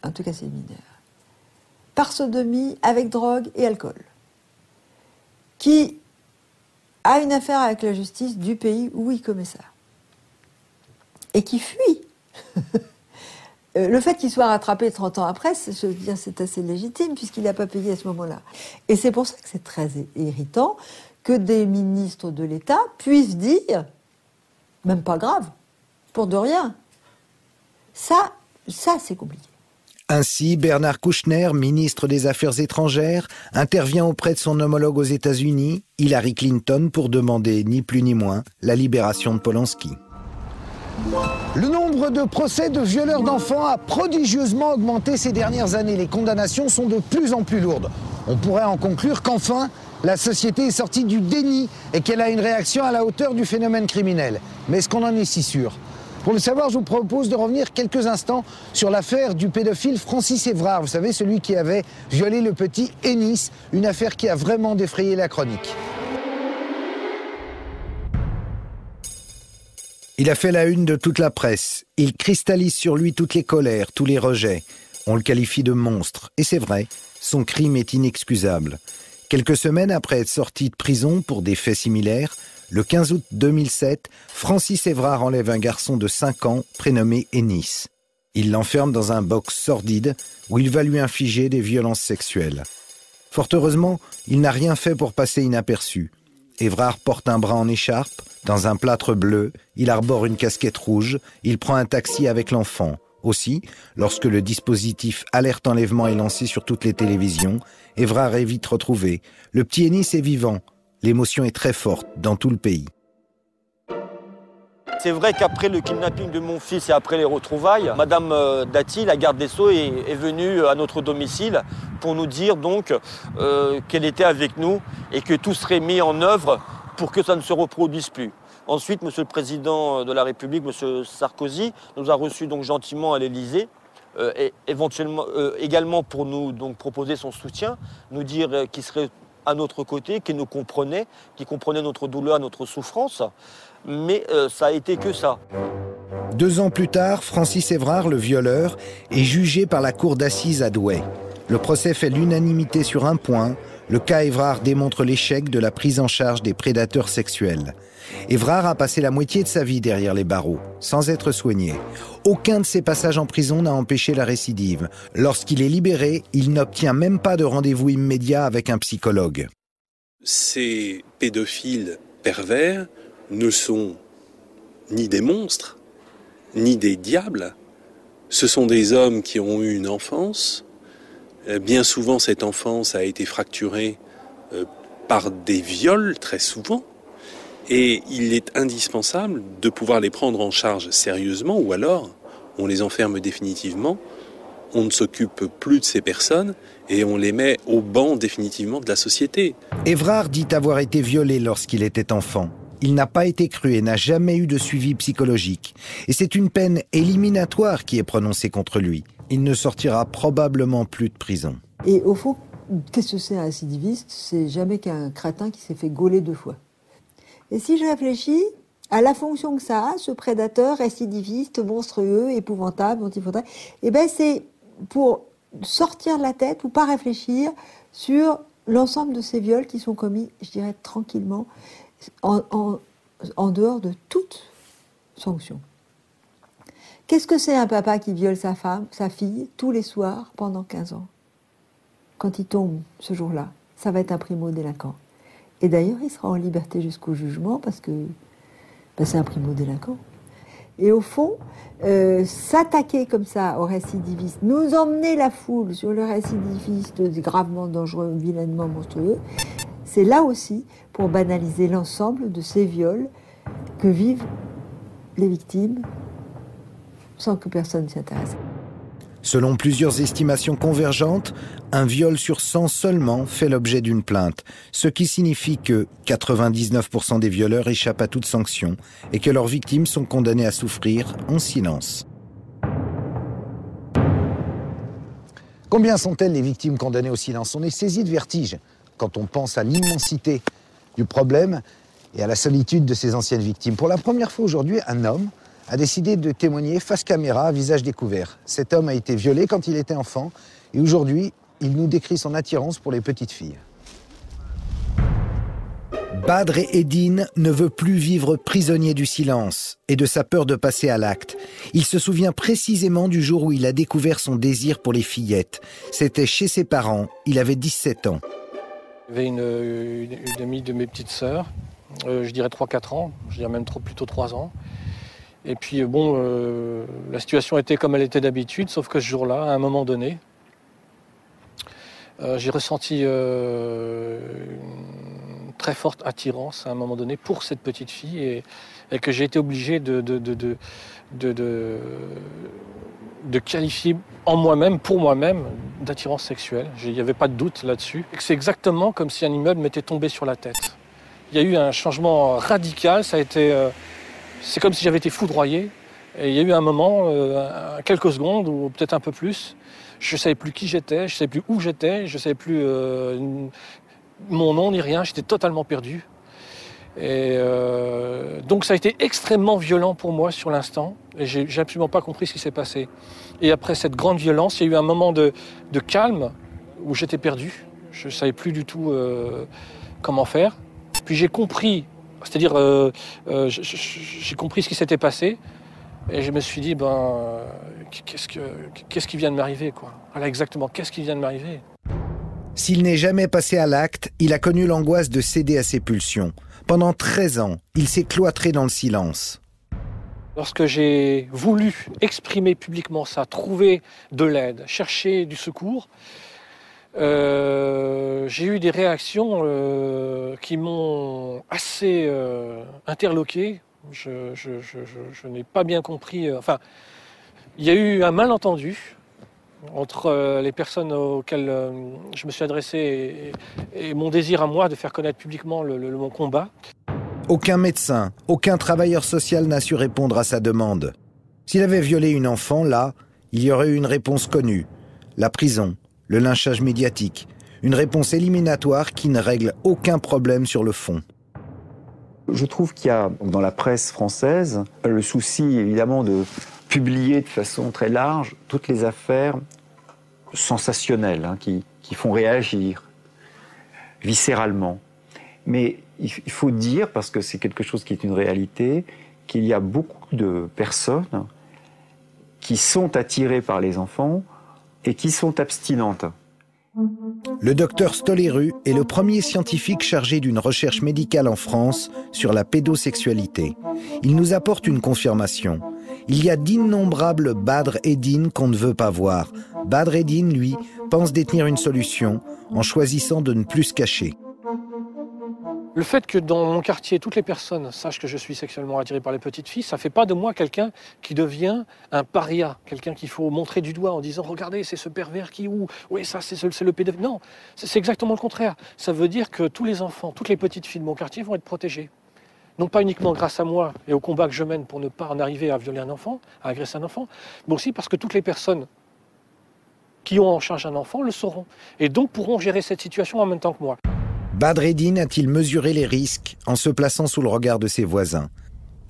En tout cas, c'est mineur. Par sodomie, avec drogue et alcool, qui a une affaire avec la justice du pays où il commet ça, et qui fuit. Le fait qu'il soit rattrapé 30 ans après, je veux dire, c'est assez légitime, puisqu'il n'a pas payé à ce moment-là. Et c'est pour ça que c'est très irritant que des ministres de l'État puissent dire, même pas grave, pour de rien. Ça c'est compliqué. Ainsi, Bernard Kouchner, ministre des Affaires étrangères, intervient auprès de son homologue aux États-Unis, Hillary Clinton, pour demander, ni plus ni moins, la libération de Polanski. Le nombre de procès de violeurs d'enfants a prodigieusement augmenté ces dernières années. Les condamnations sont de plus en plus lourdes. On pourrait en conclure qu'enfin, la société est sortie du déni et qu'elle a une réaction à la hauteur du phénomène criminel. Mais est-ce qu'on en est si sûr ? Pour le savoir, je vous propose de revenir quelques instants sur l'affaire du pédophile Francis Évrard. Vous savez, celui qui avait violé le petit Ennis, une affaire qui a vraiment défrayé la chronique. Il a fait la une de toute la presse. Il cristallise sur lui toutes les colères, tous les rejets. On le qualifie de monstre. Et c'est vrai, son crime est inexcusable. Quelques semaines après être sorti de prison pour des faits similaires, Le 15 août 2007, Francis Évrard enlève un garçon de 5 ans prénommé Ennis. Il l'enferme dans un box sordide où il va lui infliger des violences sexuelles. Fort heureusement, il n'a rien fait pour passer inaperçu. Évrard porte un bras en écharpe, dans un plâtre bleu, il arbore une casquette rouge, il prend un taxi avec l'enfant. Aussi, lorsque le dispositif Alerte Enlèvement est lancé sur toutes les télévisions, Évrard est vite retrouvé. Le petit Ennis est vivant. L'émotion est très forte dans tout le pays. C'est vrai qu'après le kidnapping de mon fils et après les retrouvailles, Madame Dati, la garde des Sceaux, est venue à notre domicile pour nous dire donc qu'elle était avec nous et que tout serait mis en œuvre pour que ça ne se reproduise plus. Ensuite, Monsieur le Président de la République, Monsieur Sarkozy, nous a reçus donc gentiment à l'Élysée, et éventuellement également pour nous donc proposer son soutien, nous dire qu'il serait à notre côté, qu'il nous comprenait, qu'il comprenait notre douleur, notre souffrance. Mais ça a été que ça. 2 ans plus tard, Francis Évrard, le violeur, est jugé par la cour d'assises à Douai. Le procès fait l'unanimité sur un point. Le cas Évrard démontre l'échec de la prise en charge des prédateurs sexuels. Évrard a passé la moitié de sa vie derrière les barreaux, sans être soigné. Aucun de ses passages en prison n'a empêché la récidive. Lorsqu'il est libéré, il n'obtient même pas de rendez-vous immédiat avec un psychologue. Ces pédophiles pervers ne sont ni des monstres, ni des diables. Ce sont des hommes qui ont eu une enfance. Bien souvent, cette enfance a été fracturée par des viols, très souvent. Et il est indispensable de pouvoir les prendre en charge sérieusement, ou alors on les enferme définitivement, on ne s'occupe plus de ces personnes et on les met au banc définitivement de la société. Évrard dit avoir été violé lorsqu'il était enfant. Il n'a pas été cru et n'a jamais eu de suivi psychologique. Et c'est une peine éliminatoire qui est prononcée contre lui. Il ne sortira probablement plus de prison. Et au fond, qu'est-ce que c'est un récidiviste? C'est jamais qu'un crétin qui s'est fait gauler 2 fois. Et si je réfléchis à la fonction que ça a, ce prédateur récidiviste, monstrueux, épouvantable, antifautable, eh ben c'est pour sortir de la tête ou pas réfléchir sur l'ensemble de ces viols qui sont commis, je dirais, tranquillement, en dehors de toute sanction. Qu'est-ce que c'est un papa qui viole sa femme, sa fille, tous les soirs pendant 15 ans? Quand il tombe ce jour-là, ça va être un primo-délinquant. Et d'ailleurs, il sera en liberté jusqu'au jugement parce que c'est un primo-délinquant. Et au fond, s'attaquer comme ça au récidiviste, nous emmener la foule sur le récidiviste gravement dangereux, vilainement monstrueux, c'est là aussi pour banaliser l'ensemble de ces viols que vivent les victimes sans que personne s'y intéresse. Selon plusieurs estimations convergentes, un viol sur 100 seulement fait l'objet d'une plainte, ce qui signifie que 99% des violeurs échappent à toute sanction et que leurs victimes sont condamnées à souffrir en silence. Combien sont-elles les victimes condamnées au silence? On est saisi de vertige quand on pense à l'immensité du problème et à la solitude de ces anciennes victimes. Pour la première fois aujourd'hui, un homme a décidé de témoigner face caméra à visage découvert. Cet homme a été violé quand il était enfant et aujourd'hui, il nous décrit son attirance pour les petites filles. Badr Eddine ne veut plus vivre prisonnier du silence et de sa peur de passer à l'acte. Il se souvient précisément du jour où il a découvert son désir pour les fillettes. C'était chez ses parents, il avait 17 ans. Il y avait une amie de mes petites sœurs, je dirais 3-4 ans, je dirais même plutôt 3 ans. Et puis la situation était comme elle était d'habitude, sauf que ce jour-là, à un moment donné, j'ai ressenti une très forte attirance à un moment donné pour cette petite fille et que j'ai été obligé de qualifier en moi-même, pour moi-même, d'attirance sexuelle. Il n'y avait pas de doute là-dessus. C'est exactement comme si un immeuble m'était tombé sur la tête. Il y a eu un changement radical, ça a été... C'est comme si j'avais été foudroyé. Et il y a eu un moment, quelques secondes, ou peut-être un peu plus, je ne savais plus qui j'étais, je ne savais plus où j'étais, je ne savais plus mon nom ni rien, j'étais totalement perdu. Et donc ça a été extrêmement violent pour moi sur l'instant, et j'ai absolument pas compris ce qui s'est passé. Et après cette grande violence, il y a eu un moment de calme où j'étais perdu, je ne savais plus du tout comment faire. Puis j'ai compris C'est-à-dire, j'ai compris ce qui s'était passé et je me suis dit, qu'est-ce qui vient de m'arriver, quoi. Voilà, exactement, qu'est-ce qui vient de m'arriver. S'il n'est jamais passé à l'acte, il a connu l'angoisse de céder à ses pulsions. Pendant 13 ans, il s'est cloîtré dans le silence. Lorsque j'ai voulu exprimer publiquement ça, trouver de l'aide, chercher du secours, j'ai eu des réactions qui m'ont assez interloqué. Je n'ai pas bien compris. Enfin, il y a eu un malentendu entre les personnes auxquelles je me suis adressé et mon désir à moi de faire connaître publiquement mon combat. Aucun médecin, aucun travailleur social n'a su répondre à sa demande. S'il avait violé une enfant, là, il y aurait eu une réponse connue. La prison, le lynchage médiatique. Une réponse éliminatoire qui ne règle aucun problème sur le fond. Je trouve qu'il y a dans la presse française le souci évidemment de publier de façon très large toutes les affaires sensationnelles qui font réagir viscéralement. Mais il faut dire, parce que c'est quelque chose qui est une réalité, qu'il y a beaucoup de personnes qui sont attirées par les enfants et qui sont abstinentes. Le docteur Stoléru est le premier scientifique chargé d'une recherche médicale en France sur la pédosexualité. Il nous apporte une confirmation. Il y a d'innombrables Badr Eddine qu'on ne veut pas voir. Badr Eddine, lui, pense détenir une solution en choisissant de ne plus se cacher. Le fait que dans mon quartier, toutes les personnes sachent que je suis sexuellement attiré par les petites filles, ça ne fait pas de moi quelqu'un qui devient un paria, quelqu'un qu'il faut montrer du doigt en disant « Regardez, c'est ce pervers qui... Oui, ça, c'est le pédophile. » Non, c'est exactement le contraire. Ça veut dire que tous les enfants, toutes les petites filles de mon quartier vont être protégées. Non pas uniquement grâce à moi et au combat que je mène pour ne pas en arriver à violer un enfant, à agresser un enfant, mais aussi parce que toutes les personnes qui ont en charge un enfant le sauront. Et donc pourront gérer cette situation en même temps que moi. Badr Eddine a-t-il mesuré les risques en se plaçant sous le regard de ses voisins?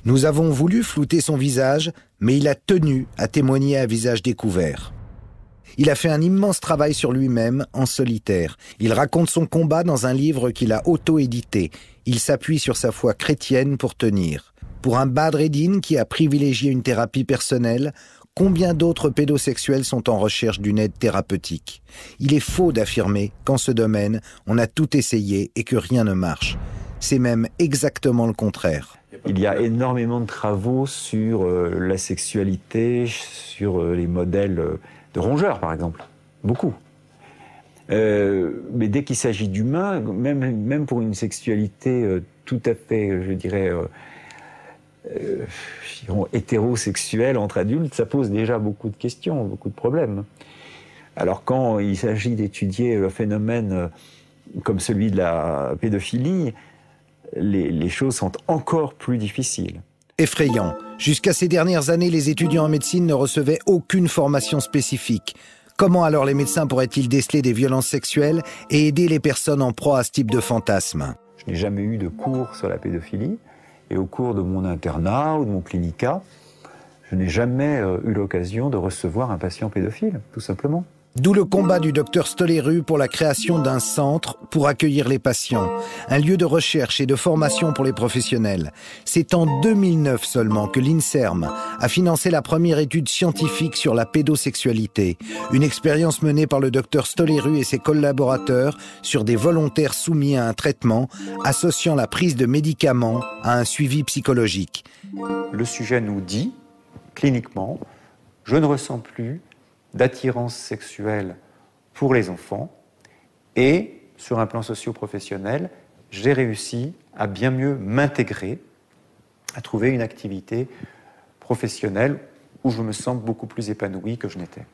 Nous avons voulu flouter son visage, mais il a tenu à témoigner à visage découvert. Il a fait un immense travail sur lui-même, en solitaire. Il raconte son combat dans un livre qu'il a auto-édité. Il s'appuie sur sa foi chrétienne pour tenir. Pour un Badr Eddine qui a privilégié une thérapie personnelle, combien d'autres pédosexuels sont en recherche d'une aide thérapeutique? Il est faux d'affirmer qu'en ce domaine, on a tout essayé et que rien ne marche. C'est même exactement le contraire. Il y a énormément de travaux sur la sexualité, sur les modèles de rongeurs, par exemple. Beaucoup. Mais dès qu'il s'agit d'humains, même pour une sexualité tout à fait, je dirais, hétérosexuelle entre adultes, ça pose déjà beaucoup de questions, beaucoup de problèmes. Alors quand il s'agit d'étudier un phénomène comme celui de la pédophilie, les choses sont encore plus difficiles. Effrayant. Jusqu'à ces dernières années, les étudiants en médecine ne recevaient aucune formation spécifique. Comment alors les médecins pourraient-ils déceler des violences sexuelles et aider les personnes en proie à ce type de fantasme? Je n'ai jamais eu de cours sur la pédophilie. Et au cours de mon internat ou de mon clinica, je n'ai jamais eu l'occasion de recevoir un patient pédophile, tout simplement. D'où le combat du docteur Stoléru pour la création d'un centre pour accueillir les patients, un lieu de recherche et de formation pour les professionnels. C'est en 2009 seulement que l'INSERM a financé la première étude scientifique sur la pédosexualité, une expérience menée par le docteur Stoléru et ses collaborateurs sur des volontaires soumis à un traitement associant la prise de médicaments à un suivi psychologique. Le sujet nous dit, cliniquement, je ne ressens plus d'attirance sexuelle pour les enfants et, sur un plan socio-professionnel, j'ai réussi à bien mieux m'intégrer, à trouver une activité professionnelle où je me sens beaucoup plus épanoui que je n'étais.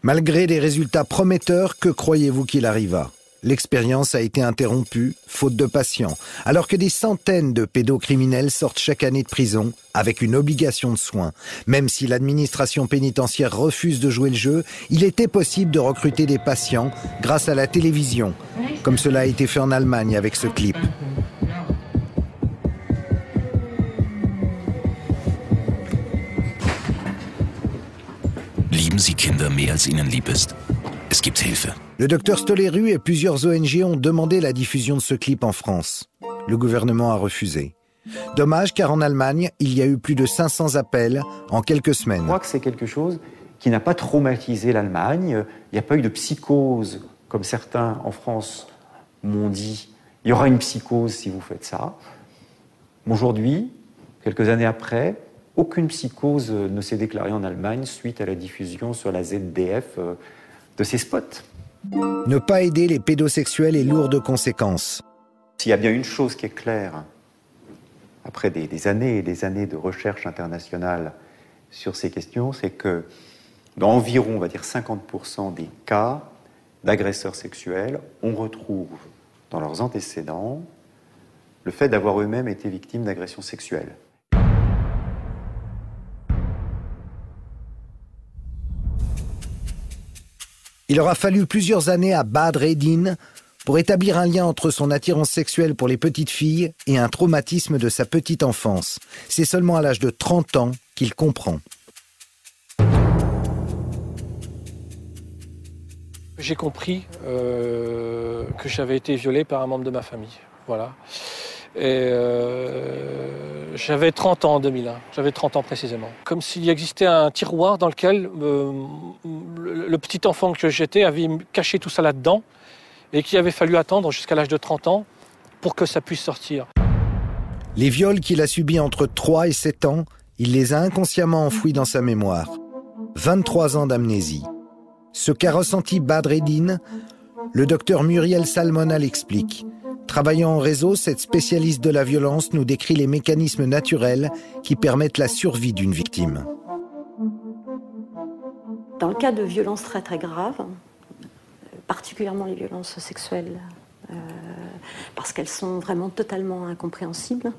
Malgré des résultats prometteurs, que croyez-vous qu'il arriva? L'expérience a été interrompue, faute de patients, alors que des centaines de pédocriminels sortent chaque année de prison avec une obligation de soins. Même si l'administration pénitentiaire refuse de jouer le jeu, il était possible de recruter des patients grâce à la télévision, comme cela a été fait en Allemagne avec ce clip. Lieben Sie Kinder mehr als Ihnen lieb ist? Es gibt Hilfe. Le docteur Stoléru et plusieurs ONG ont demandé la diffusion de ce clip en France. Le gouvernement a refusé. Dommage, car en Allemagne, il y a eu plus de 500 appels en quelques semaines. Je crois que c'est quelque chose qui n'a pas traumatisé l'Allemagne. Il n'y a pas eu de psychose, comme certains en France m'ont dit. Il y aura une psychose si vous faites ça. Aujourd'hui, quelques années après, aucune psychose ne s'est déclarée en Allemagne suite à la diffusion sur la ZDF de ces spots. Ne pas aider les pédosexuels est lourd de conséquences. S'il y a bien une chose qui est claire, après des années et des années de recherche internationale sur ces questions, c'est que dans environ, on va dire 50% des cas d'agresseurs sexuels, on retrouve dans leurs antécédents le fait d'avoir eux-mêmes été victimes d'agressions sexuelles. Il aura fallu plusieurs années à Badr Eddin pour établir un lien entre son attirance sexuelle pour les petites filles et un traumatisme de sa petite enfance. C'est seulement à l'âge de 30 ans qu'il comprend. J'ai compris que j'avais été violé par un membre de ma famille. Voilà. Et j'avais 30 ans en 2001, j'avais 30 ans précisément. Comme s'il existait un tiroir dans lequel le petit enfant que j'étais avait caché tout ça là-dedans et qu'il avait fallu attendre jusqu'à l'âge de 30 ans pour que ça puisse sortir. Les viols qu'il a subis entre 3 et 7 ans, il les a inconsciemment enfouis dans sa mémoire. 23 ans d'amnésie. Ce qu'a ressenti Badr Eddin, le docteur Muriel Salmona l'explique. Travaillant en réseau, cette spécialiste de la violence nous décrit les mécanismes naturels qui permettent la survie d'une victime. Dans le cas de violences très très graves, particulièrement les violences sexuelles, parce qu'elles sont vraiment totalement incompréhensibles,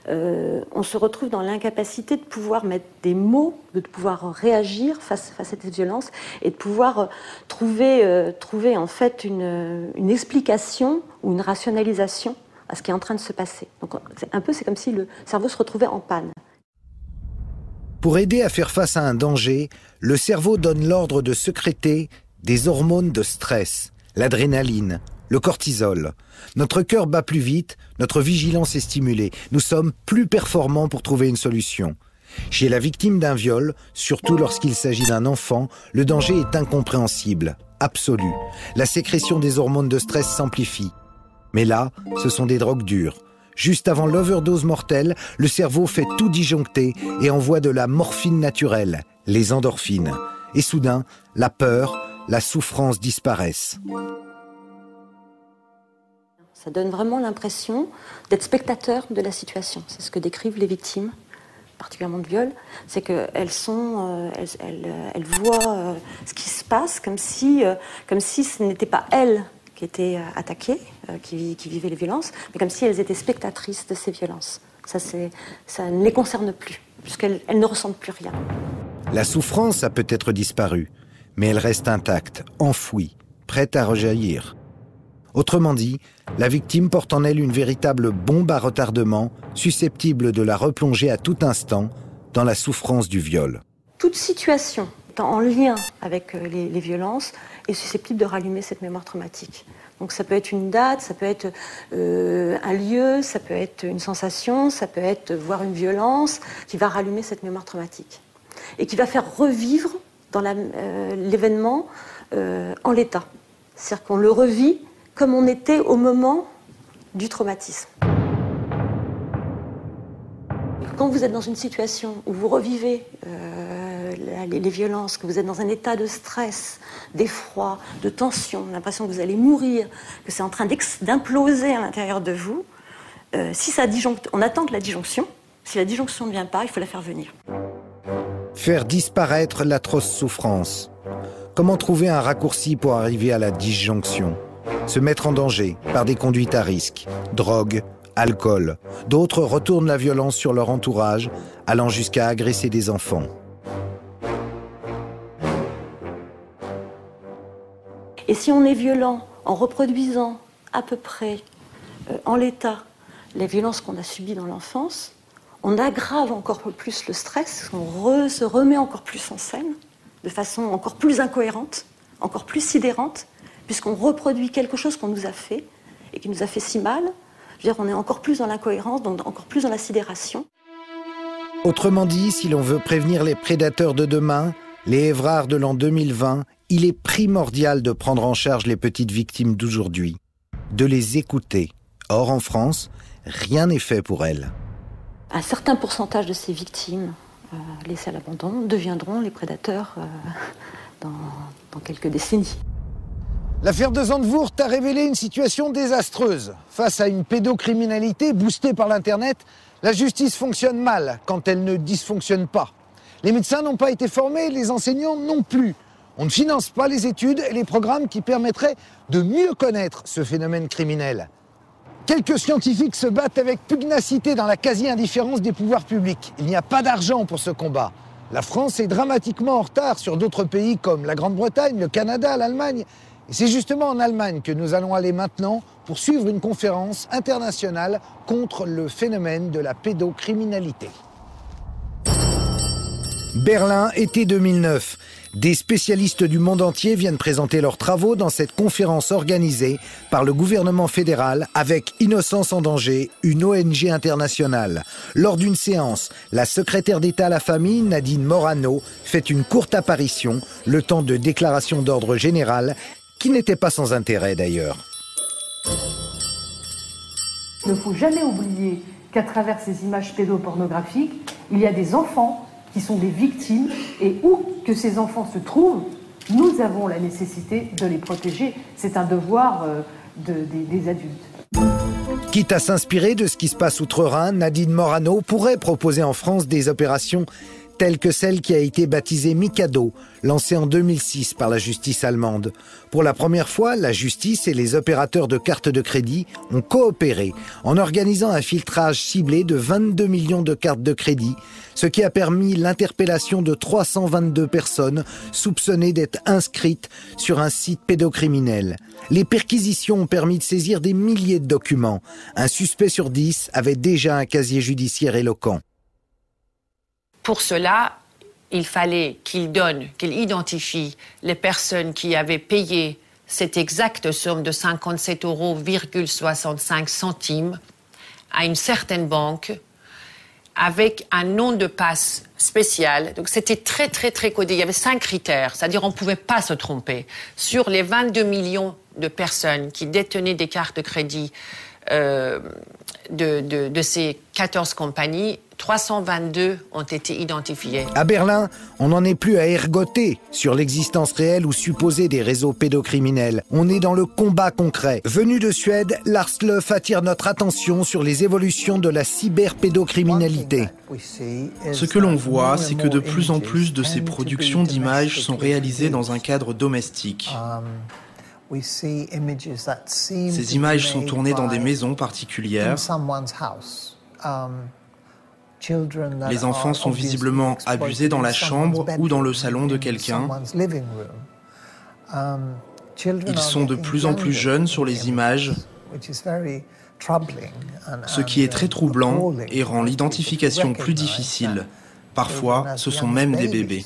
on se retrouve dans l'incapacité de pouvoir mettre des mots, de pouvoir réagir face à cette violence et de pouvoir trouver en fait une explication ou une rationalisation à ce qui est en train de se passer. Donc c'est comme si le cerveau se retrouvait en panne. Pour aider à faire face à un danger, le cerveau donne l'ordre de sécréter des hormones de stress, l'adrénaline, le cortisol. Notre cœur bat plus vite, notre vigilance est stimulée. Nous sommes plus performants pour trouver une solution. Chez la victime d'un viol, surtout lorsqu'il s'agit d'un enfant, le danger est incompréhensible, absolu. La sécrétion des hormones de stress s'amplifie. Mais là, ce sont des drogues dures. Juste avant l'overdose mortelle, le cerveau fait tout disjoncter et envoie de la morphine naturelle, les endorphines. Et soudain, la peur, la souffrance disparaissent. Ça donne vraiment l'impression d'être spectateur de la situation. C'est ce que décrivent les victimes, particulièrement de viol. C'est qu'elles elles voient ce qui se passe comme si ce n'était pas elles qui étaient attaquées, qui vivaient les violences, mais comme si elles étaient spectatrices de ces violences. Ça ne les concerne plus, puisqu'elles ne ressentent plus rien. La souffrance a peut-être disparu, mais elle reste intacte, enfouie, prête à rejaillir. Autrement dit, la victime porte en elle une véritable bombe à retardement, susceptible de la replonger à tout instant dans la souffrance du viol. Toute situation en lien avec les violences est susceptible de rallumer cette mémoire traumatique. Donc ça peut être une date, ça peut être un lieu, ça peut être une sensation, ça peut être voire une violence qui va rallumer cette mémoire traumatique et qui va faire revivre dans l'événement en l'état. C'est-à-dire qu'on le revit comme on était au moment du traumatisme. Quand vous êtes dans une situation où vous revivez les violences, que vous êtes dans un état de stress, d'effroi, de tension, l'impression que vous allez mourir, que c'est en train d'imploser à l'intérieur de vous, si ça disjoncte, on attend que la disjonction. Si la disjonction ne vient pas, il faut la faire venir. Faire disparaître l'atroce souffrance. Comment trouver un raccourci pour arriver à la disjonction ? Se mettre en danger par des conduites à risque, drogue, alcool. D'autres retournent la violence sur leur entourage, allant jusqu'à agresser des enfants. Et si on est violent en reproduisant à peu près en l'état les violences qu'on a subies dans l'enfance, on aggrave encore plus le stress, on se remet encore plus en scène, de façon encore plus incohérente, encore plus sidérante, puisqu'on reproduit quelque chose qu'on nous a fait, et qui nous a fait si mal, Je veux dire, on est encore plus dans l'incohérence, donc encore plus dans la sidération. Autrement dit, si l'on veut prévenir les prédateurs de demain, les Évrards de l'an 2020, il est primordial de prendre en charge les petites victimes d'aujourd'hui, de les écouter. Or, en France, rien n'est fait pour elles. Un certain pourcentage de ces victimes laissées à l'abandon deviendront les prédateurs dans quelques décennies. L'affaire de Zandvoort a révélé une situation désastreuse. Face à une pédocriminalité boostée par l'Internet, la justice fonctionne mal quand elle ne dysfonctionne pas. Les médecins n'ont pas été formés, les enseignants non plus. On ne finance pas les études et les programmes qui permettraient de mieux connaître ce phénomène criminel. Quelques scientifiques se battent avec pugnacité dans la quasi-indifférence des pouvoirs publics. Il n'y a pas d'argent pour ce combat. La France est dramatiquement en retard sur d'autres pays comme la Grande-Bretagne, le Canada, l'Allemagne. Et c'est justement en Allemagne que nous allons aller maintenant pour suivre une conférence internationale contre le phénomène de la pédocriminalité. Berlin, été 2009. Des spécialistes du monde entier viennent présenter leurs travaux dans cette conférence organisée par le gouvernement fédéral avec Innocence en danger, une ONG internationale. Lors d'une séance, la secrétaire d'État à la famille, Nadine Morano, fait une courte apparition, le temps de déclaration d'ordre général, qui n'était pas sans intérêt d'ailleurs. Il ne faut jamais oublier qu'à travers ces images pédopornographiques, il y a des enfants qui sont des victimes et où que ces enfants se trouvent, nous avons la nécessité de les protéger. C'est un devoir des adultes. Quitte à s'inspirer de ce qui se passe outre-Rhin, Nadine Morano pourrait proposer en France des opérations telle que celle qui a été baptisée Mikado, lancée en 2006 par la justice allemande. Pour la première fois, la justice et les opérateurs de cartes de crédit ont coopéré en organisant un filtrage ciblé de 22 millions de cartes de crédit, ce qui a permis l'interpellation de 322 personnes soupçonnées d'être inscrites sur un site pédocriminel. Les perquisitions ont permis de saisir des milliers de documents. Un suspect sur 10 avait déjà un casier judiciaire éloquent. Pour cela, il fallait qu'il identifie les personnes qui avaient payé cette exacte somme de 57,65 € à une certaine banque avec un nom de passe spécial. Donc c'était très codé. Il y avait 5 critères, c'est-à-dire on ne pouvait pas se tromper. Sur les 22 millions de personnes qui détenaient des cartes de crédit de ces 14 compagnies, 322 ont été identifiés. À Berlin, on n'en est plus à ergoter sur l'existence réelle ou supposée des réseaux pédocriminels. On est dans le combat concret. Venu de Suède, Lars Löf attire notre attention sur les évolutions de la cyberpédocriminalité. Ce que l'on voit, c'est que de plus en plus de ces productions d'images sont réalisées dans un cadre domestique. Ces images sont tournées dans des maisons particulières. Les enfants sont visiblement abusés dans la chambre ou dans le salon de quelqu'un. Ils sont de plus en plus jeunes sur les images, ce qui est très troublant et rend l'identification plus difficile. Parfois, ce sont même des bébés.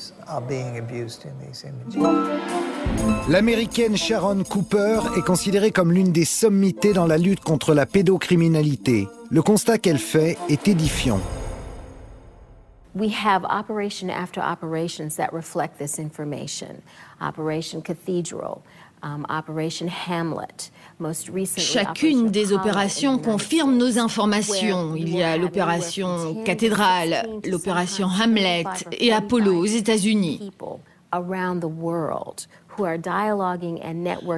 L'américaine Sharon Cooper est considérée comme l'une des sommités dans la lutte contre la pédocriminalité. Le constat qu'elle fait est édifiant. We have operation after operations that reflect this information. Operation Cathedral, Operation Hamlet. Chacune des opérations confirme nos informations. Il y a l'opération Cathédrale, l'opération Hamlet et Apollo aux États-Unis.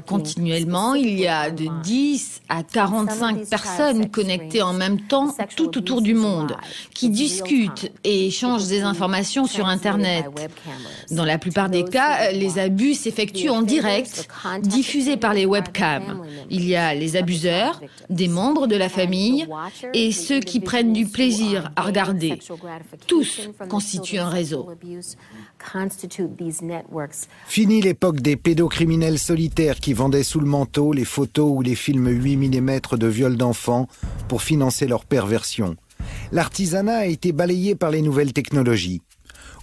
Continuellement, il y a de 10 à 45 personnes connectées en même temps tout autour du monde, qui discutent et échangent des informations sur Internet. Dans la plupart des cas, les abus s'effectuent en direct, diffusés par les webcams. Il y a les abuseurs, des membres de la famille et ceux qui prennent du plaisir à regarder. Tous constituent un réseau. Fini l'époque des pédocriminels solitaires qui vendaient sous le manteau les photos ou les films 8 mm de viol d'enfants pour financer leur perversion. L'artisanat a été balayé par les nouvelles technologies.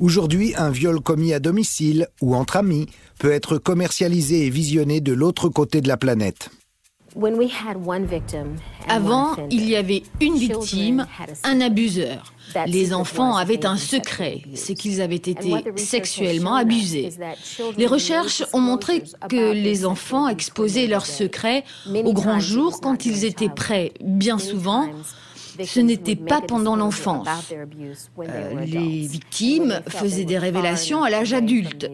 Aujourd'hui, un viol commis à domicile ou entre amis peut être commercialisé et visionné de l'autre côté de la planète. Avant, il y avait une victime, un abuseur. Les enfants avaient un secret, c'est qu'ils avaient été sexuellement abusés. Les recherches ont montré que les enfants exposaient leurs secrets au grand jour quand ils étaient prêts. Bien souvent, ce n'était pas pendant l'enfance. Les victimes faisaient des révélations à l'âge adulte,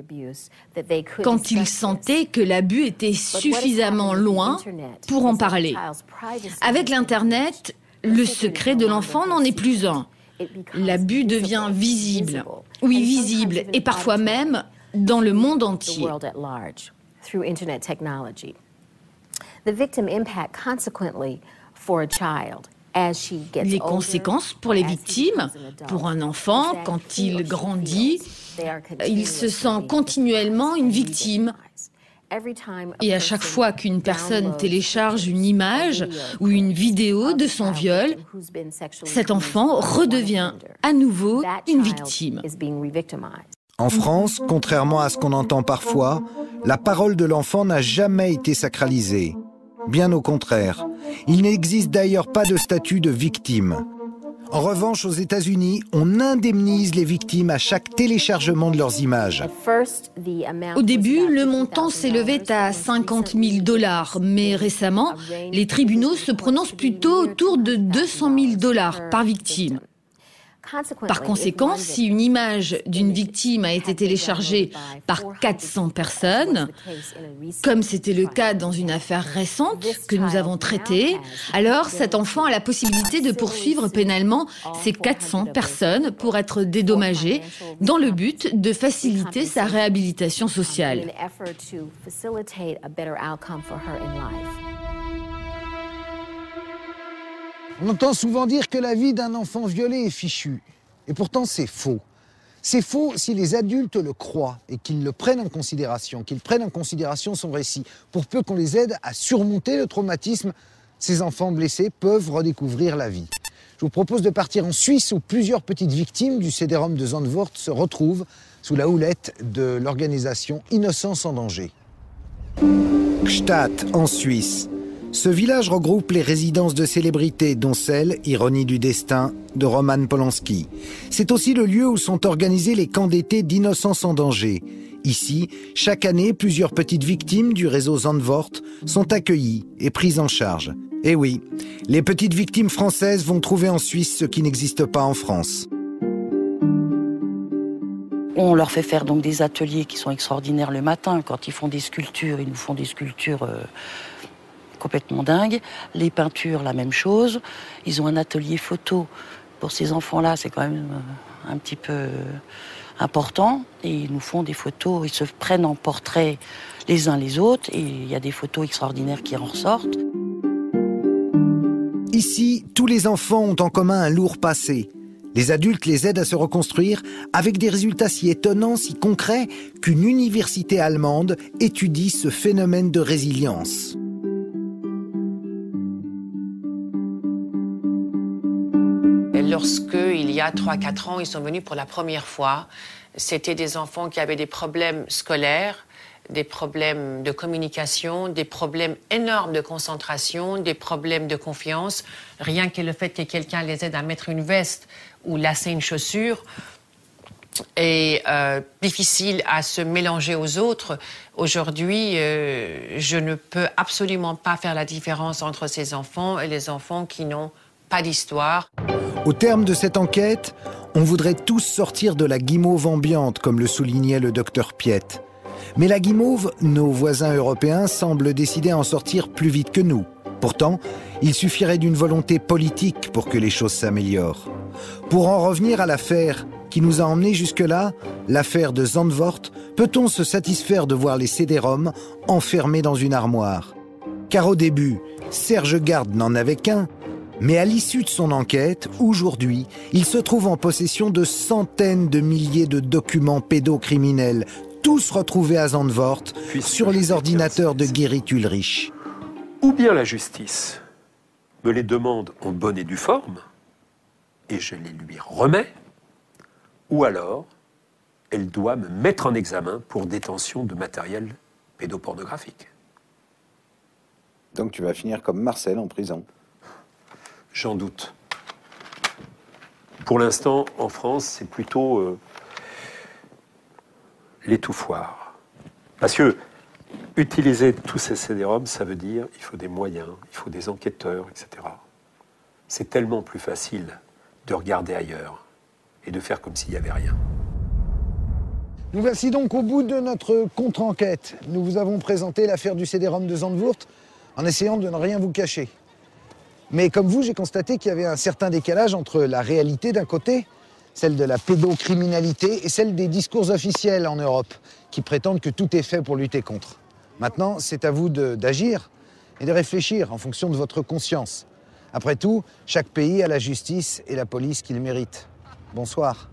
quand ils sentaient que l'abus était suffisamment loin pour en parler. Avec l'Internet, le secret de l'enfant n'en est plus un. L'abus devient visible. Oui, visible, et parfois même dans le monde entier. Les conséquences pour les victimes, pour un enfant, quand il grandit, il se sent continuellement une victime. Et à chaque fois qu'une personne télécharge une image ou une vidéo de son viol, cet enfant redevient à nouveau une victime. En France, contrairement à ce qu'on entend parfois, la parole de l'enfant n'a jamais été sacralisée. Bien au contraire. Il n'existe d'ailleurs pas de statut de victime. En revanche, aux États-Unis, on indemnise les victimes à chaque téléchargement de leurs images. Au début, le montant s'élevait à 50 000 $, mais récemment, les tribunaux se prononcent plutôt autour de 200 000 $ par victime. Par conséquent, si une image d'une victime a été téléchargée par 400 personnes, comme c'était le cas dans une affaire récente que nous avons traitée, alors cet enfant a la possibilité de poursuivre pénalement ces 400 personnes pour être dédommagé dans le but de faciliter sa réhabilitation sociale. On entend souvent dire que la vie d'un enfant violé est fichue. Et pourtant, c'est faux. C'est faux si les adultes le croient et qu'ils le prennent en considération, qu'ils prennent en considération son récit. Pour peu qu'on les aide à surmonter le traumatisme, ces enfants blessés peuvent redécouvrir la vie. Je vous propose de partir en Suisse où plusieurs petites victimes du CD-ROM de Zandvoort se retrouvent sous la houlette de l'organisation Innocence en danger. Gstaad, en Suisse. Ce village regroupe les résidences de célébrités, dont celle, ironie du destin, de Roman Polanski. C'est aussi le lieu où sont organisés les camps d'été d'Innocence en danger. Ici, chaque année, plusieurs petites victimes du réseau Zandvoort sont accueillies et prises en charge. Et oui, les petites victimes françaises vont trouver en Suisse ce qui n'existe pas en France. On leur fait faire donc des ateliers qui sont extraordinaires le matin. Quand ils font des sculptures, ils nous font des sculptures complètement dingues. Les peintures, la même chose. Ils ont un atelier photo. Pour ces enfants-là, c'est quand même un petit peu important. Et ils nous font des photos, ils se prennent en portrait les uns les autres. Et il y a des photos extraordinaires qui en ressortent. Ici, tous les enfants ont en commun un lourd passé. Les adultes les aident à se reconstruire avec des résultats si étonnants, si concrets, qu'une université allemande étudie ce phénomène de résilience. Lorsque, il y a 3-4 ans, ils sont venus pour la première fois, c'était des enfants qui avaient des problèmes scolaires, des problèmes de communication, des problèmes énormes de concentration, des problèmes de confiance. Rien que le fait que quelqu'un les aide à mettre une veste ou lasser une chaussure est difficile à se mélanger aux autres. Aujourd'hui, je ne peux absolument pas faire la différence entre ces enfants et les enfants qui n'ont pas d'histoire. Au terme de cette enquête, on voudrait tous sortir de la guimauve ambiante, comme le soulignait le docteur Piette. Mais la guimauve, nos voisins européens semblent décider à en sortir plus vite que nous. Pourtant, il suffirait d'une volonté politique pour que les choses s'améliorent. Pour en revenir à l'affaire qui nous a emmenés jusque-là, l'affaire de Zandvoort, peut-on se satisfaire de voir les CD-ROM enfermés dans une armoire? Car au début, Serge Garde n'en avait qu'un. Mais à l'issue de son enquête, aujourd'hui, il se trouve en possession de centaines de milliers de documents pédocriminels, tous retrouvés à Zandvoort, sur les ordinateurs de Gerrit Ulrich. Ou bien la justice me les demande en bonne et due forme, et je les lui remets, ou alors elle doit me mettre en examen pour détention de matériel pédopornographique. Donc tu vas finir comme Marcel en prison. J'en doute. Pour l'instant, en France, c'est plutôt l'étouffoir. Parce que utiliser tous ces CD-ROM, ça veut dire il faut des moyens, il faut des enquêteurs, etc. C'est tellement plus facile de regarder ailleurs et de faire comme s'il n'y avait rien. Nous voici donc au bout de notre contre-enquête. Nous vous avons présenté l'affaire du CD-ROM de Zandvoort en essayant de ne rien vous cacher. Mais comme vous, j'ai constaté qu'il y avait un certain décalage entre la réalité d'un côté, celle de la pédocriminalité, et celle des discours officiels en Europe, qui prétendent que tout est fait pour lutter contre. Maintenant, c'est à vous d'agir et de réfléchir en fonction de votre conscience. Après tout, chaque pays a la justice et la police qu'il mérite. Bonsoir.